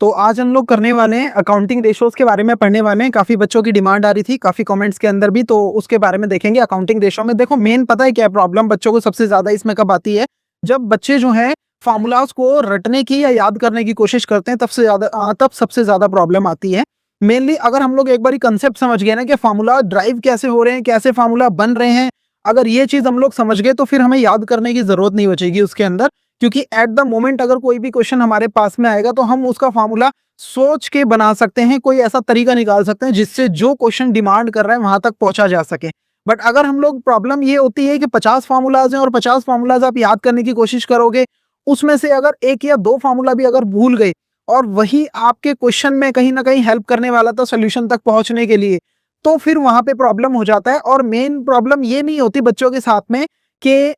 तो आज हम लोग करने वाले हैं अकाउंटिंग रेशोज के बारे में पढ़ने वाले हैं। काफी बच्चों की डिमांड आ रही थी, काफी कमेंट्स के अंदर भी, तो उसके बारे में देखेंगे। अकाउंटिंग रेशो में देखो मेन पता है क्या प्रॉब्लम बच्चों को सबसे ज्यादा इसमें कब आती है, जब बच्चे जो है फार्मूलाज को रटने की या याद करने की कोशिश करते हैं, तब सबसे ज्यादा प्रॉब्लम आती है। मेनली अगर हम लोग एक बार कंसेप्ट समझ गए ना कि फार्मूला ड्राइव कैसे हो रहे हैं, कैसे फार्मूला बन रहे हैं, अगर ये चीज हम लोग समझ गए तो फिर हमें याद करने की जरूरत नहीं बचेगी उसके अंदर। क्योंकि एट द मोमेंट अगर कोई भी क्वेश्चन हमारे पास में आएगा तो हम उसका फार्मूला सोच के बना सकते हैं, कोई ऐसा तरीका निकाल सकते हैं जिससे जो क्वेश्चन डिमांड कर रहा है वहां तक पहुंचा जा सके। बट अगर हम लोग प्रॉब्लम ये होती है कि 50 फार्मूलाज हैं और 50 फार्मूलाज आप याद करने की कोशिश करोगे, उसमें से अगर एक या दो फार्मूला भी अगर भूल गए और वही आपके क्वेश्चन में कहीं ना कहीं हेल्प करने वाला था सोल्यूशन तक पहुंचने के लिए, तो फिर वहां पे प्रॉब्लम हो जाता है। और मेन प्रॉब्लम ये नहीं होती बच्चों के साथ में कि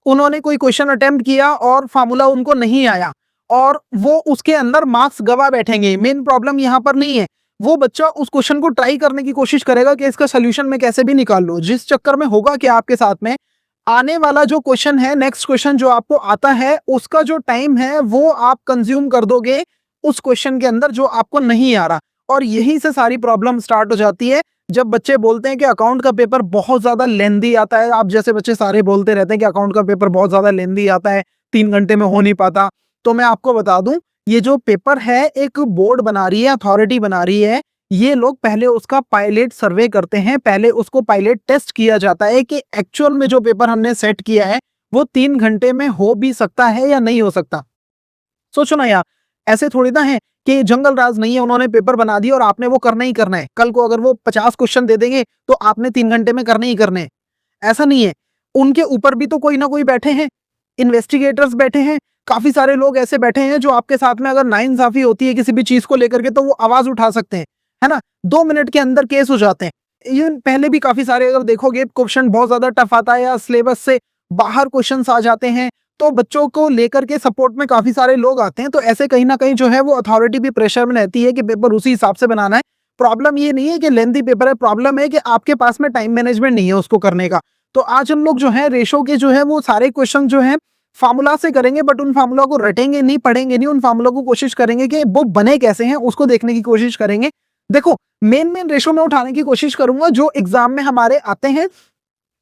उन्होंने कोई क्वेश्चन अटेम्प्ट किया और फार्मूला उनको नहीं आया और वो उसके अंदर मार्क्स गवा बैठेंगे। मेन प्रॉब्लम यहाँ पर नहीं है, वो बच्चा उस क्वेश्चन को ट्राई करने की कोशिश करेगा कि इसका सोल्यूशन मैं कैसे भी निकाल लूं। जिस चक्कर में होगा कि आपके साथ में आने वाला जो क्वेश्चन है, नेक्स्ट क्वेश्चन जो आपको आता है, उसका जो टाइम है वो आप कंज्यूम कर दोगे उस क्वेश्चन के अंदर जो आपको नहीं आ रहा। और यहीं से सारी प्रॉब्लम स्टार्ट हो जाती है। जब बच्चे बोलते हैं कि अकाउंट का पेपर बहुत ज्यादा लेंदी आता है, आप जैसे बच्चे सारे बोलते रहते हैं कि अकाउंट का पेपर बहुत ज्यादा लेंदी आता है, 3 घंटे में हो नहीं पाता, तो मैं आपको बता दूं ये जो पेपर है एक बोर्ड बना रही है, अथॉरिटी बना रही है। ये लोग पहले उसका पायलट सर्वे करते हैं, पहले उसको पायलट टेस्ट किया जाता है कि एक्चुअल में जो पेपर हमने सेट किया है वो 3 घंटे में हो भी सकता है या नहीं हो सकता। सोचो ना यार, ऐसे थोड़ी ना है कि जंगल राज नहीं है, उन्होंने पेपर बना दिया और आपने वो करना ही करना है। कल को अगर वो 50 क्वेश्चन दे देंगे तो आपने 3 घंटे में करने ही करने हैं, ऐसा नहीं है। उनके ऊपर भी तो कोई ना कोई बैठे हैं, इन्वेस्टिगेटर्स बैठे हैं, काफी सारे लोग ऐसे बैठे हैं जो आपके साथ में अगर नाइंसाफी होती है किसी भी चीज को लेकर के तो वो आवाज उठा सकते हैं, है ना। 2 मिनट के अंदर केस हो जाते हैं। ये पहले भी काफी सारे अगर देखोगे क्वेश्चन बहुत ज्यादा टफ आता है या सिलेबस से बाहर क्वेश्चन आ जाते हैं, तो बच्चों को लेकर के सपोर्ट में काफी सारे लोग आते हैं। तो ऐसे कहीं ना कहीं जो है वो अथॉरिटी भी प्रेशर में रहती है कि पेपर उसी हिसाब से बनाना है। प्रॉब्लम ये नहीं है कि लेंथी पेपर है, प्रॉब्लम है कि आपके पास में टाइम मैनेजमेंट नहीं है उसको करने का। तो आज हम लोग जो है रेशो के जो है वो सारे क्वेश्चन जो है फार्मूला से करेंगे, बट उन फार्मूला को रटेंगे नहीं, पढ़ेंगे नहीं, उन फार्मूला को कोशिश करेंगे कि वो बने कैसे हैं उसको देखने की कोशिश करेंगे। देखो मेन रेशो में उठाने की कोशिश करूंगा जो एग्जाम में हमारे आते हैं,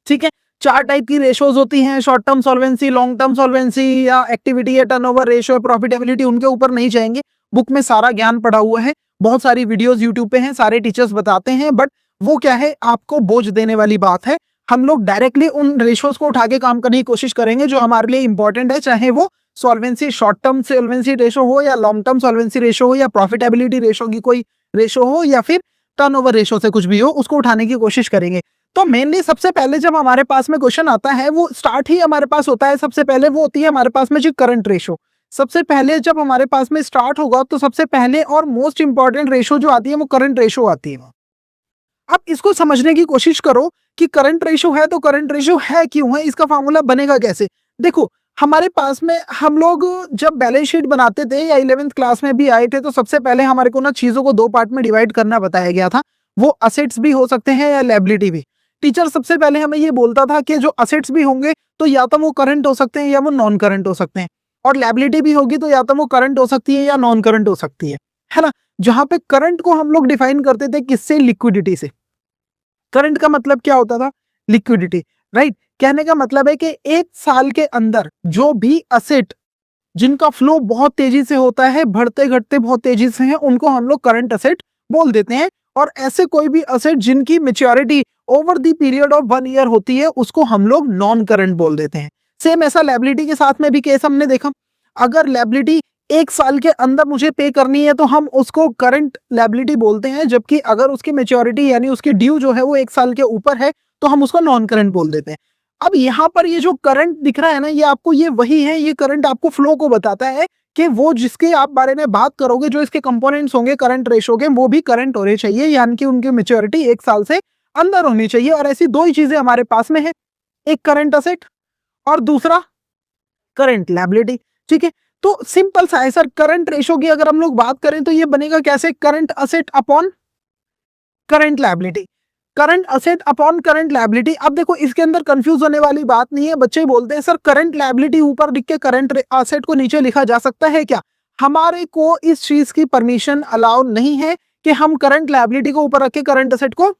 ठीक है। 4 टाइप की रेशोज होती हैं, short term solvency, long term solvency या एक्टिविटी या टर्नओवर रेशो, प्रॉफिटेबिलिटी, उनके ऊपर नहीं जाएंगे। बुक में सारा ज्ञान पड़ा हुआ है, बहुत सारी वीडियोस यूट्यूब पे हैं, सारे टीचर्स बताते हैं। बट वो क्या है, आपको बोझ देने वाली बात है। हम लोग डायरेक्टली उन रेशोज को उठा के काम करने की कोशिश करेंगे जो हमारे लिए इंपॉर्टेंट है, चाहे वो solvency, short term solvency ratio हो या लॉन्ग टर्म सॉल्वेंसी रेशो हो या प्रॉफिटेबिलिटी रेशो की कोई रेशो हो या फिर टर्नओवर रेशो से कुछ भी हो, उसको उठाने की कोशिश करेंगे। तो मेनली सबसे पहले जब हमारे पास में क्वेश्चन आता है वो स्टार्ट ही हमारे पास होता है, सबसे पहले वो होती है हमारे पास में जो करंट रेशो। सबसे पहले जब हमारे पास में स्टार्ट होगा तो सबसे पहले और मोस्ट इंपॉर्टेंट रेशो जो आती है वो करंट रेशो आती है। अब इसको समझने की कोशिश करो कि करंट रेशो है तो करंट रेशो है क्यों है, इसका फार्मूला बनेगा कैसे। देखो हमारे पास में हम लोग जब बैलेंस शीट बनाते थे या 11th क्लास में भी आए थे तो सबसे पहले हमारे को ना चीजों को 2 पार्ट में डिवाइड करना बताया गया था। वो असेट्स भी हो सकते हैं या लायबिलिटी भी। टीचर सबसे पहले हमें ये बोलता था कि जो असेट्स भी होंगे तो या तो वो करंट हो सकते हैं या वो नॉन करंट हो सकते हैं, और लायबिलिटी भी होगी तो या तो वो करंट हो सकती है या नॉन करंट हो सकती है ना। जहां पे करंट को हम लोग डिफाइन करते थे किससे, लिक्विडिटी से। करंट का मतलब क्या होता था, लिक्विडिटी, राइट। कहने का मतलब है कि 1 साल के अंदर जो भी असेट जिनका फ्लो बहुत तेजी से होता है, बढ़ते घटते बहुत तेजी से हैं, उनको हम लोग करंट असेट बोल देते हैं। और ऐसे कोई भी असेट जिनकी maturity over the period of 1 year होती है उसको हम लोग नॉन करंट बोल देते हैं। सेम ऐसा लायबिलिटी के साथ में भी केस हमने देखा। अगर लायबिलिटी 1 साल के अंदर मुझे पे करनी है तो हम उसको करंट लायबिलिटी बोलते हैं, जबकि अगर उसकी मैच्योरिटी यानी उसकी ड्यू जो है वो 1 साल के ऊपर है तो हम उसको नॉन करंट बोल देते हैं। अब यहाँ पर ये जो करंट दिख रहा है ना, ये आपको ये वही है, ये करंट आपको फ्लो को बताता है कि वो जिसके आप बारे में बात करोगे, जो इसके कंपोनेंट्स होंगे करंट रेशो के, वो भी करंट होने चाहिए, यानी कि उनकी मैच्योरिटी 1 साल से अंदर होनी चाहिए। और ऐसी 2 ही चीजें हमारे पास में है, एक करंट असेट और दूसरा करंट लायबिलिटी, ठीक है। तो सिंपल सा है सर, करंट रेशो की अगर हम लोग बात करें तो ये बनेगा कैसे, current asset upon current liability, current asset upon current liability. अब देखो इसके अंदर कंफ्यूज होने वाली बात नहीं है। बच्चे बोलते हैं सर करंट लायबिलिटी ऊपर लिख के करंट असेट को नीचे लिखा जा सकता है क्या। हमारे को इस चीज की परमिशन अलाउ नहीं है कि हम करंट लायबिलिटी को ऊपर रख के करंट एसेट को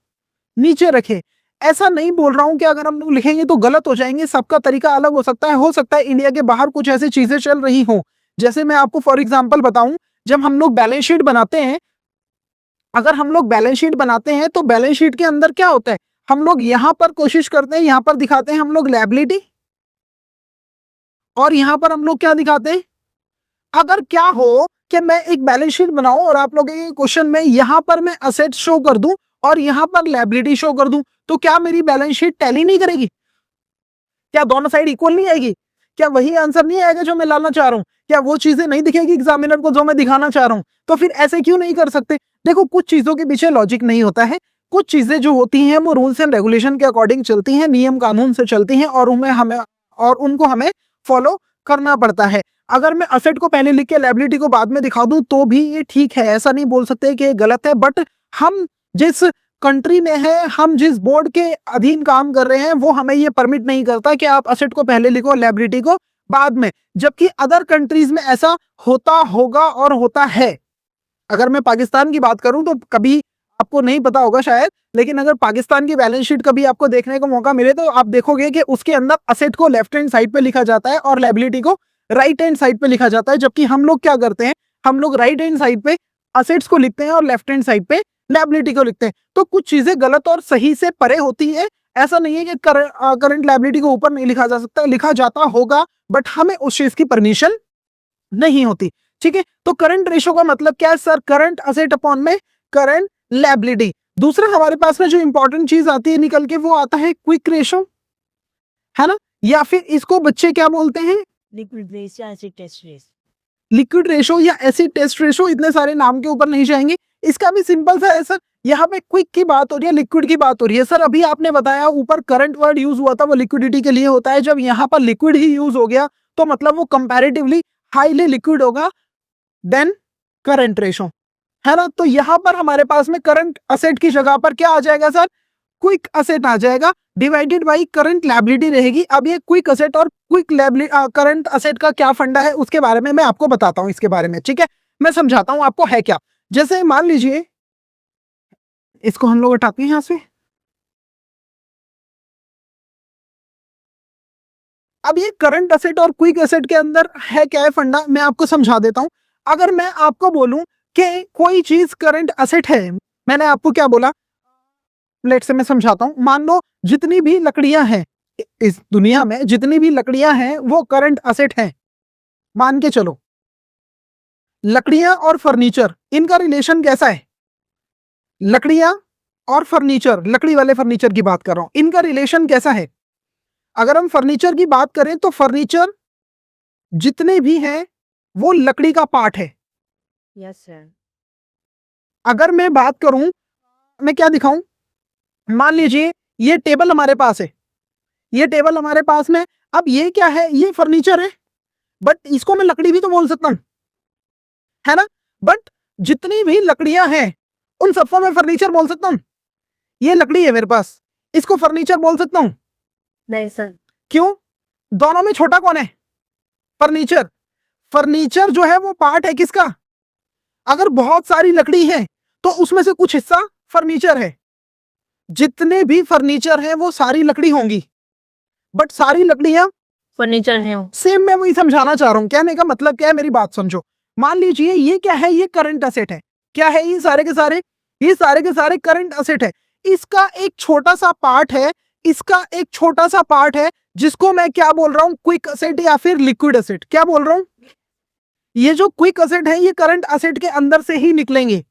नीचे रखें। ऐसा नहीं बोल रहा हूं कि अगर हम लोग लिखेंगे तो गलत हो जाएंगे, सबका तरीका अलग हो सकता है इंडिया के बाहर कुछ ऐसी चीजें चल रही हो। जैसे मैं आपको फॉर एग्जांपल बताऊं, जब हम लोग बैलेंस शीट बनाते हैं, अगर हम लोग बैलेंस शीट बनाते हैं तो बैलेंस शीट के अंदर क्या होता है, हम लोग यहां पर कोशिश करते हैं, यहां पर दिखाते हैं हम लोग लायबिलिटी, और यहां पर हम लोग क्या दिखाते हैं, अगर क्या हो कि मैं एक बैलेंस शीट बनाऊं और आप लोगों के क्वेश्चन में यहां पर मैं असेट शो कर दूं और यहां पर लायबिलिटी शो कर दूं, तो क्या मेरी बैलेंस शीट टैली नहीं करेगी? क्या दोनों साइड इक्वल नहीं आएगी? क्या वही आंसर नहीं आएगा जो मैं लाना चाह रहा हूं? क्या वो चीजें नहीं दिखेगी एग्जामिनर को जो मैं दिखाना चाह रहा हूं? तो फिर ऐसे क्यों नहीं कर सकते? देखो, कुछ चीजों के पीछे लॉजिक नहीं होता है, कुछ चीजें जो होती हैं वो रूल्स एंड रेगुलेशन के अकॉर्डिंग चलती हैं, नियम कानून से चलती हैं, और उनको हमें फॉलो करना पड़ता है। अगर मैं असेट को पहले लिख के लायबिलिटी को बाद में दिखा दूं तो भी ये ठीक है, ऐसा नहीं बोल सकते कि ये गलत है। बट हम जिस कंट्री में है, हम जिस बोर्ड के अधीन काम कर रहे हैं, वो हमें ये परमिट नहीं करता कि आप असेट को पहले लिखो, लायबिलिटी को बाद में। जबकि अदर कंट्रीज में ऐसा होता होगा और होता है। अगर मैं पाकिस्तान की बात करूं तो कभी आपको नहीं पता होगा शायद, लेकिन अगर पाकिस्तान की बैलेंस शीट कभी आपको देखने को मौका मिले तो आप देखोगे कि उसके अंदर असेट को लेफ्ट हैंड साइड पे लिखा जाता है और लायबिलिटी को राइट हैंड साइड पे लिखा जाता है। जबकि हम लोग क्या करते हैं, हम लोग राइट हैंड साइड पे असेट्स को लिखते हैं और लेफ्ट हैंड साइड पे लायबिलिटी को लिखते हैं। तो कुछ चीजें गलत और सही से परे होती है। ऐसा नहीं है कि करंट लायबिलिटी को ऊपर नहीं लिखा जा सकता, लिखा जाता होगा, बट हमें उस चीज की परमिशन नहीं होती। ठीक है, तो करंट रेशो का मतलब क्या है सर? करंट असेट अपॉन में करंट लायबिलिटी। दूसरा हमारे पास में जो इंपॉर्टेंट चीज आती है निकल के, वो आता है क्विक रेशो, है ना? या फिर इसको बच्चे क्या बोलते हैं? लिक्विड रेस या acid test race. Liquid ratio या एसिड टेस्ट रेशो। इतने सारे नाम के ऊपर नहीं जाएंगे, इसका भी सिंपल सा है सर। यहाँ पे क्विक की बात हो रही है, लिक्विड की बात हो रही है। सर अभी आपने बताया ऊपर करंट वर्ड यूज हुआ था, वो लिक्विडिटी के लिए होता है। जब यहाँ पर लिक्विड ही यूज हो गया तो मतलब वो कंपैरेटिवली हाईली लिक्विड होगा देन करंट रेशो, है ना? तो यहां पर हमारे पास में करंट असेट की जगह पर क्या आ जाएगा सर? क्विक असेट आ जाएगा, डिवाइडेड बाई करंट लायबिलिटी रहेगी। अब ये क्विक असेट और क्विक करंट असेट का क्या फंडा है उसके बारे में मैं आपको बताता हूं, इसके बारे में। ठीक है, मैं समझाता हूं आपको है क्या। जैसे मान लीजिए इसको हम लोग हटाते हैं यहां से। अब ये करंट असेट और क्विक असेट के अंदर है क्या है फंडा, मैं आपको समझा देता हूं। अगर मैं आपको बोलूं कि कोई चीज करंट असेट है, मैंने आपको क्या बोला? लेट से मैं समझाता हूं। मान लो जितनी भी लकड़ियां हैं इस दुनिया में, जितनी भी लकड़ियां हैं वो करंट असेट हैं, मान के चलो। लकड़ियां और फर्नीचर, इनका रिलेशन कैसा है? लकड़ियां और फर्नीचर, लकड़ी वाले फर्नीचर की बात कर रहा हूं, इनका रिलेशन कैसा है? अगर हम फर्नीचर की बात करें तो फर्नीचर जितने भी हैं वो लकड़ी का पार्ट है। Yes sir. अगर मैं बात करूं, मैं क्या दिखाऊं, मान लीजिए ये टेबल हमारे पास है, ये टेबल हमारे पास में। अब ये क्या है? ये फर्नीचर है, बट इसको मैं लकड़ी भी तो बोल सकता हूं, है ना? बट जितनी भी लकड़ियां हैं उन सबको मैं फर्नीचर बोल सकता हूं। ये लकड़ी है मेरे पास, इसको फर्नीचर बोल सकता हूं? नहीं सर। क्यों? दोनों में छोटा कौन है? फर्नीचर। फर्नीचर जो है वो पार्ट है किसका? अगर बहुत सारी लकड़ी है तो उसमें से कुछ हिस्सा फर्नीचर है। जितने भी फर्नीचर हैं वो सारी लकड़ी होंगी, बट सारी लकड़ियां फर्नीचर है। सेम। मैं वही समझाना चाह रहा हूं, कहने का मतलब क्या है, मेरी बात समझो। मान लीजिए ये क्या है? ये करंट असेट है। क्या है ये सारे के सारे? ये सारे के सारे करंट असेट है। इसका एक छोटा सा पार्ट है, इसका एक छोटा सा पार्ट है, जिसको मैं क्या बोल रहा हूं? क्विक असेट या फिर लिक्विड असेट। क्या बोल रहा हूं? ये जो क्विक असेट है ये करंट असेट के अंदर से ही निकलेंगे।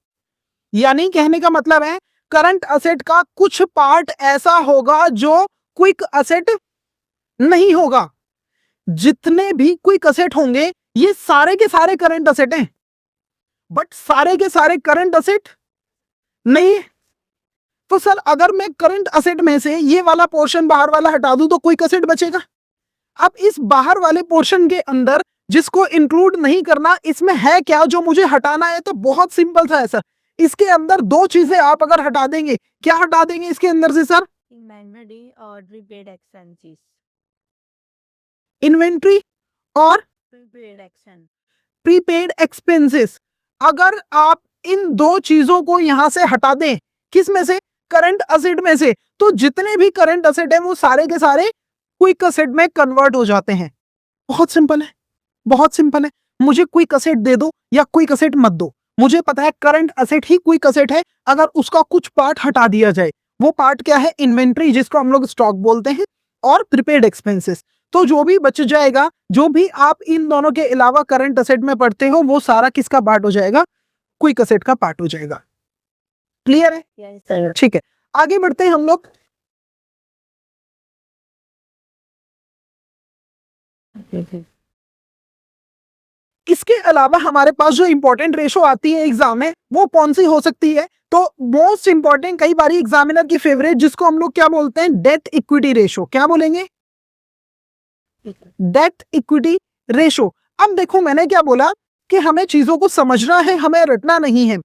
यानी कहने का मतलब है करंट असेट का कुछ पार्ट ऐसा होगा जो क्विक असेट नहीं होगा। जितने भी क्विक असेट होंगे ये सारे के सारे करंट असेट हैं, बट सारे के सारे करंट असेट नहीं। तो सर अगर मैं करंट असेट में से ये वाला पोर्शन बाहर वाला हटा दूं तो क्विक असेट बचेगा। अब इस बाहर वाले पोर्शन के अंदर जिसको इंक्लूड नहीं करना, इसमें है क्या जो मुझे हटाना है? तो बहुत सिंपल सा है सर। इसके अंदर दो चीजें आप अगर हटा देंगे, क्या हटा देंगे इसके अंदर से सर? इन्वेंटरी और प्रीपेड एक्सपेंसेस। इन्वेंट्री और प्रीपेड एक्शन। प्रीपेड एक्सपेंसेस, अगर आप इन दो चीजों को यहां से हटा दें, किस में से, करंट असेट में से, तो जितने भी करंट असेट है वो सारे के सारे क्विक असेट में कन्वर्ट हो जाते हैं। बहुत सिंपल है, बहुत सिंपल है। मुझे क्विक असेट दे दो या क्विक असेट मत दो, मुझे पता है करंट असेट ही क्विक असेट है। अगर उसका कुछ पार्ट हटा दिया जाए, वो पार्ट क्या है, इन्वेंट्री, जिसको हम लोग स्टॉक बोलते हैं, और प्रीपेड एक्सपेंसेस। तो जो भी बच जाएगा, जो भी आप इन दोनों के अलावा करंट असेट में पढ़ते हो, वो सारा किसका पार्ट हो जाएगा, क्विक असेट का पार्ट हो जाएगा। क्लियर है? Yes, sir. ठीक है, आगे बढ़ते हैं हम लोग। इसके अलावा हमारे पास जो इंपॉर्टेंट रेशो आती है एग्जाम में, वो कौन सी हो सकती है, तो मोस्ट इंपॉर्टेंट, कई बार एग्जामिनर की फेवरेट, जिसको हम लोग क्या बोलते हैं, डेट इक्विटी रेशो। क्या बोलेंगे, डेट इक्विटी रेशो। अब देखो मैंने क्या बोला कि हमें चीजों को समझना है, हमें रटना नहीं है।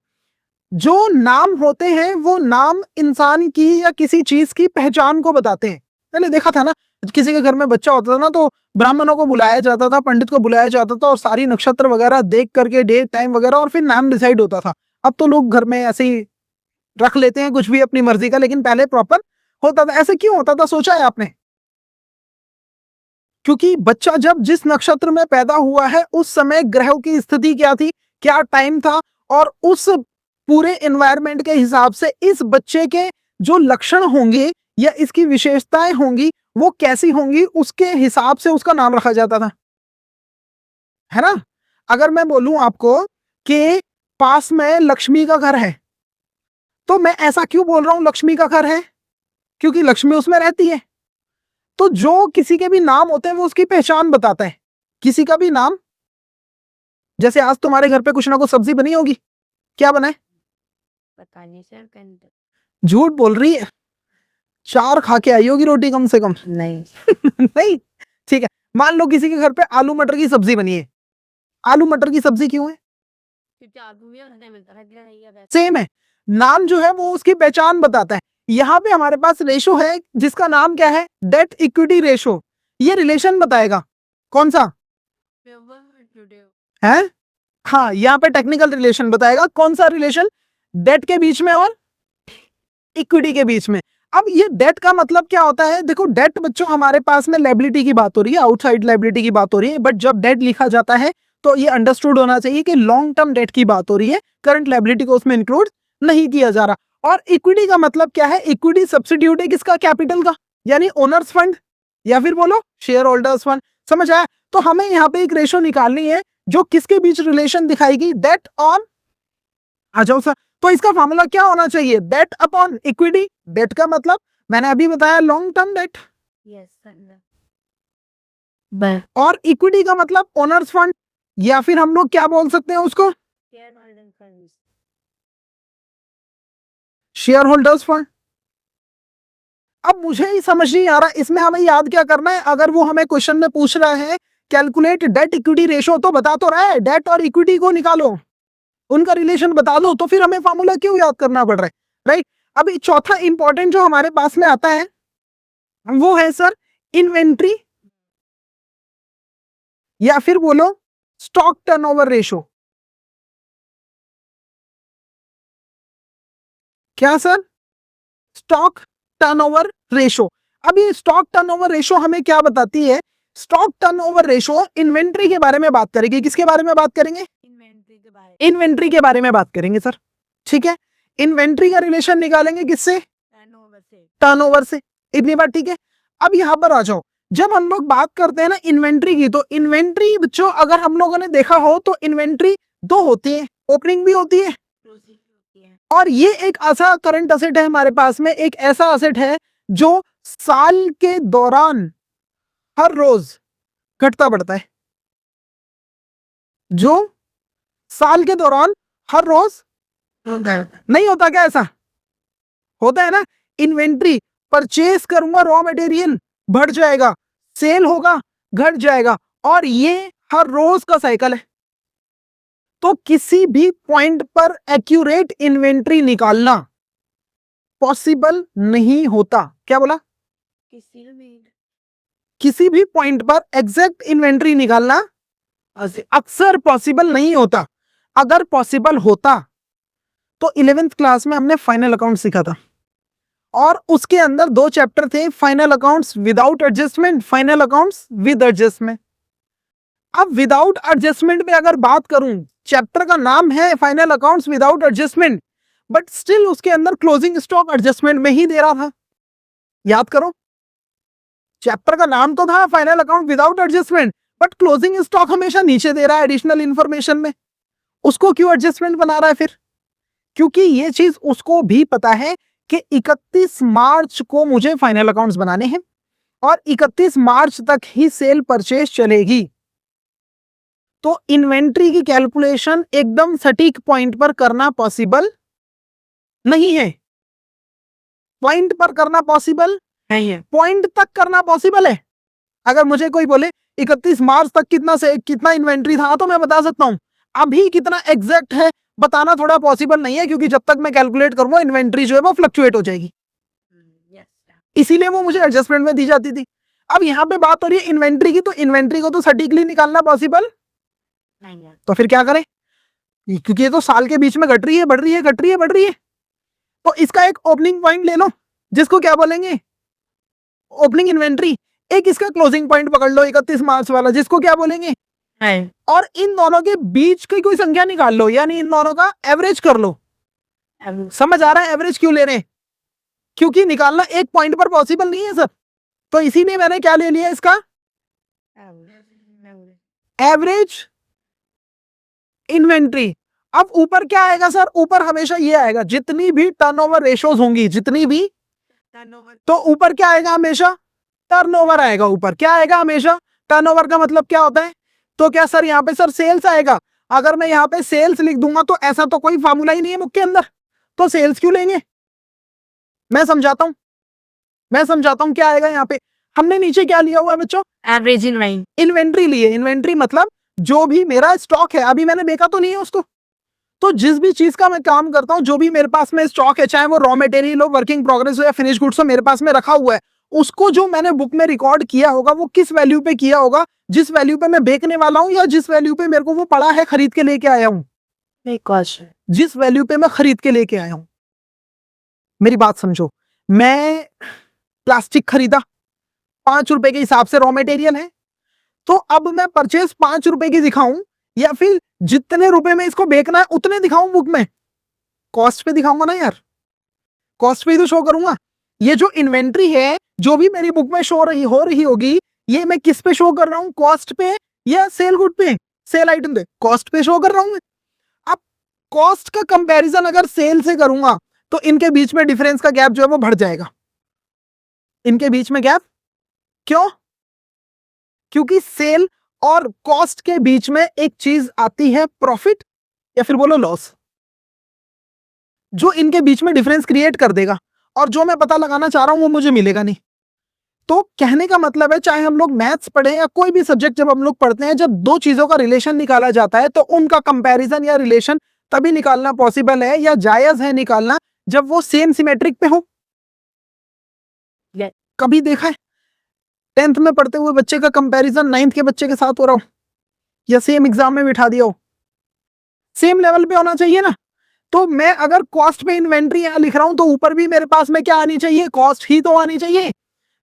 जो नाम होते हैं वो नाम इंसान की या किसी चीज की पहचान को बताते हैं। पहले देखा था ना, किसी के घर में बच्चा होता था ना, तो ब्राह्मणों को बुलाया जाता था, पंडित को बुलाया जाता था, और सारी नक्षत्र वगैरह देख करके, डेट टाइम वगैरह, और फिर नाम डिसाइड होता था। अब तो लोग घर में ऐसे ही रख लेते हैं कुछ भी अपनी मर्जी का, लेकिन पहले प्रॉपर होता था। ऐसे क्यों होता था, सोचा है आपने? क्योंकि बच्चा जब जिस नक्षत्र में पैदा हुआ है, उस समय ग्रहों की स्थिति क्या थी, क्या टाइम था, और उस पूरे एनवायरनमेंट के हिसाब से इस बच्चे के जो लक्षण होंगे या इसकी विशेषताएं होंगी वो कैसी होंगी, उसके हिसाब से उसका नाम रखा जाता था, है ना। अगर मैं बोलूं आपको कि पास में लक्ष्मी का घर है, तो मैं ऐसा क्यों बोल रहा हूं लक्ष्मी का घर है, क्योंकि लक्ष्मी उसमें रहती है। तो जो किसी के भी नाम होते हैं वो उसकी पहचान बताता है। किसी का भी नाम, जैसे आज तुम्हारे घर पे कुछ ना कुछ सब्जी बनी होगी, क्या बना है, पता नहीं सर, कंद झूठ बोल रही है, 4 खा के आई होगी रोटी कम से कम। नहीं। नहीं, ठीक है, मान लो किसी के घर पे आलू मटर की सब्जी बनी है। आलू मटर की सब्जी क्यों है, क्योंकि आलू भी खाने मिलता है, क्या नहीं है? सेम है, नाम जो है वो उसकी पहचान बताता है। यहाँ पे हमारे पास रेशो है जिसका नाम क्या है, डेट इक्विटी रेशो। ये रिलेशन बताएगा, कौन सा है, हाँ, यहाँ पे टेक्निकल रिलेशन बताएगा, कौन सा रिलेशन, डेट के बीच में और इक्विटी के बीच में। अब ये डेट का मतलब क्या होता है, देखो डेट बच्चों हमारे पास में लायबिलिटी की बात हो रही है, आउटसाइड लायबिलिटी की बात हो रही है, बट जब डेट लिखा जाता है तो ये अंडरस्टूड होना चाहिए कि लॉन्ग टर्म डेट की बात हो रही है, करंट लायबिलिटी को उसमें इंक्लूड नहीं किया जा रहा। और इक्विटी का मतलब क्या है, इक्विटी सब्स्टिट्यूट है किसका, कैपिटल का, यानी ओनर्स फंड, या फिर बोलो शेयर होल्डर्स फंड। समझ आया? तो हमें यहाँ पे एक रेशो निकालनी है जो किसके बीच रिलेशन दिखाएगी, डेट ऑन, आ जाओ सर, तो इसका फॉर्मूला क्या होना चाहिए, डेट अपॉन इक्विटी। डेट का मतलब मैंने अभी बताया long term debt, yes sir. और इक्विटी का मतलब ओनर्स फंड, या फिर हम लोग क्या बोल सकते हैं उसको, शेयर होल्डर्स फंड। अब मुझे ही समझ नहीं आ रहा इसमें हमें याद क्या करना है। अगर वो हमें क्वेश्चन में पूछ रहा है कैलकुलेट डेट इक्विटी रेशो, तो बता तो रहा है डेट और इक्विटी को निकालो, उनका रिलेशन बता दो, तो फिर हमें फॉर्मूला क्यों याद करना पड़ रहा है, राइट। अभी चौथा इंपॉर्टेंट जो हमारे पास में आता है वो है सर इन्वेंट्री, या फिर बोलो स्टॉक टर्नओवर रेशो। क्या सर, स्टॉक टर्नओवर रेशो। अभी स्टॉक टर्नओवर रेशो हमें क्या बताती है, स्टॉक टर्नओवर रेशो इन्वेंट्री के बारे में बात करेगी। किसके बारे में बात करेंगे, इन्वेंट्री के बारे, इन्वेंट्री के बारे में बात करेंगे सर, ठीक है। इन्वेंट्री का रिलेशन निकालेंगे किससे, टर्नओवर से। टर्नओवर से, इतनी बात ठीक है। अब यहां पर आ जाओ, जब हम लोग बात करते हैं ना इन्वेंट्री की, तो इन्वेंट्री बच्चों अगर हम लोगों ने देखा हो तो इन्वेंट्री दो होती है, ओपनिंग भी होती है, क्लोजिंग होती है। और ये एक ऐसा करंट असेट है हमारे पास में, एक ऐसा असेट है जो साल के दौरान हर रोज घटता बढ़ता है, जो साल के दौरान हर रोज नहीं होता, क्या ऐसा होता है ना। इन्वेंट्री, परचेज करूंगा रॉ मटेरियल, बढ़ जाएगा, सेल होगा, घट जाएगा, और ये हर रोज का साइकिल है। तो किसी भी पॉइंट पर एक्यूरेट इन्वेंट्री निकालना पॉसिबल नहीं होता। क्या बोला, किसी भी किसी भी पॉइंट पर एग्जैक्ट इन्वेंट्री निकालना अक्सर पॉसिबल नहीं होता। अगर पॉसिबल होता तो 11th क्लास में हमने फाइनल अकाउंट सीखा था और उसके अंदर 2 चैप्टर थे, final accounts without adjustment, final accounts with adjustment. अब विदाउट एडजस्टमेंट में अगर बात करूं, चैप्टर का नाम है final accounts without adjustment, but still उसके अंदर क्लोजिंग स्टॉक एडजस्टमेंट में ही दे रहा था। याद करो, चैप्टर का नाम तो था final account without adjustment, but closing stock हमेशा नीचे दे रहा है एडिशनल इंफॉर्मेशन में। उसको क्यों एडजस्टमेंट बना रहा है फिर? क्योंकि ये चीज उसको भी पता है कि 31 मार्च को मुझे फाइनल अकाउंट्स बनाने हैं और 31 मार्च तक ही सेल परचेज चलेगी। तो इन्वेंट्री की कैलकुलेशन एकदम सटीक पॉइंट पर करना पॉसिबल नहीं है। पॉइंट पर करना पॉसिबल नहीं है। पॉइंट तक करना पॉसिबल है। अगर मुझे कोई बोले 31 मार्च तक कितना इन्वेंट्री था तो मैं बता सकता हूं। अभी कितना एग्जैक्ट है बताना थोड़ा पॉसिबल नहीं है, क्योंकि जब तक मैं कैलकुलेट करूंगा इन्वेंट्री जो है वो फ्लक्चुएट हो जाएगी। यस। इसीलिए वो मुझे एडजस्टमेंट में दी जाती थी। अब यहाँ पे बात हो रही है इन्वेंट्री की, तो इन्वेंट्री को तो सटीकली निकालना पॉसिबल नहीं है। तो फिर क्या करें? क्योंकि ये तो साल के बीच में घट रही है, बढ़ रही है, घट रही है, बढ़ रही है। तो इसका एक ओपनिंग पॉइंट ले लो, जिसको क्या बोलेंगे? Opening inventory. एक इसका क्लोजिंग पॉइंट पकड़ लो 31 मार्च वाला, जिसको क्या बोलेंगे? नहीं। और इन दोनों के बीच की कोई संख्या निकाल लो, यानी इन दोनों का एवरेज कर लो। समझ आ रहा है एवरेज क्यों ले रहे हैं? क्योंकि निकालना एक पॉइंट पर पॉसिबल नहीं है सर। तो इसीलिए मैंने क्या ले लिया इसका? Average inventory. अब ऊपर क्या आएगा सर? ऊपर हमेशा ये आएगा, जितनी भी टर्नओवर रेशोज होंगी, जितनी भी, तो ऊपर क्या आएगा? हमेशा टर्नओवर आएगा। ऊपर क्या आएगा? हमेशा टर्नओवर। का मतलब क्या होता है? तो क्या सर यहाँ पे सर सेल्स आएगा? अगर मैं यहाँ पे सेल्स लिख दूंगा तो ऐसा तो कोई फार्मूला ही नहीं है बुक के अंदर, तो सेल्स क्यों लेंगे? मैं समझाता हूं क्या आएगा यहाँ पे। हमने नीचे क्या लिया हुआ है बच्चों? एवरेज इन्वेंट्री लिए। इन्वेंट्री मतलब जो भी मेरा स्टॉक है, अभी मैंने देखा तो नहीं है उसको। तो जिस भी चीज का मैं काम करता हूं, जो भी मेरे पास में स्टॉक है, चाहे वो रॉ मटेरियल हो, वर्किंग प्रोग्रेस हो या फिनिश गुड्स हो, मेरे पास में रखा हुआ है, उसको जो मैंने बुक में रिकॉर्ड किया होगा वो किस वैल्यू पे किया होगा? जिस वैल्यू पे मैं बेचने वाला हूं या जिस वैल्यू पे मेरे को वो पड़ा है, खरीद के लेके आया हूं। जिस वैल्यू पे मैं खरीद के लेके आया हूं। मेरी बात समझो, मैं प्लास्टिक खरीदा 5 रुपए के हिसाब से, रॉ मटेरियल है, तो अब मैं परचेज 5 रुपए की दिखाऊं या फिर जितने रुपए में इसको बेचना है उतने दिखाऊं बुक में? कॉस्ट पे दिखाऊंगा ना यार, कॉस्ट पे ही तो शो करूंगा। ये जो इन्वेंट्री है, जो भी मेरी बुक में हो रही होगी, ये मैं किस पे शो कर रहा हूं? कॉस्ट पे या सेल गुड पे? सेल आइटम पे, कॉस्ट पे शो कर रहा हूं मैं। अब कॉस्ट का कंपैरिजन अगर सेल से करूंगा तो इनके बीच में डिफरेंस का गैप जो है वो बढ़ जाएगा। इनके बीच में गैप क्यों? क्योंकि सेल और कॉस्ट के बीच में एक चीज आती है, प्रॉफिट या फिर बोलो लॉस, जो इनके बीच में डिफरेंस क्रिएट कर देगा, और जो मैं पता लगाना चाह रहा हूं वो मुझे मिलेगा नहीं। तो कहने का मतलब है, चाहे हम लोग मैथ्स पढ़े या कोई भी सब्जेक्ट जब हम लोग पढ़ते हैं, जब दो चीजों का रिलेशन निकाला जाता है तो उनका कंपैरिजन या रिलेशन तभी निकालना पॉसिबल है या जायज है निकालना जब वो सेम सिमेट्रिक पे हो। कभी देखा है 10th में पढ़ते हुए बच्चे का कंपैरिजन 9th के बच्चे के साथ हो रहा हो, या सेम एग्जाम में बिठा दिया हो? सेम लेवल पे होना चाहिए ना। तो मैं अगर कॉस्ट पे इन्वेंट्री यहां लिख रहा हूं तो ऊपर भी मेरे पास में क्या आनी चाहिए? कॉस्ट ही तो आनी चाहिए।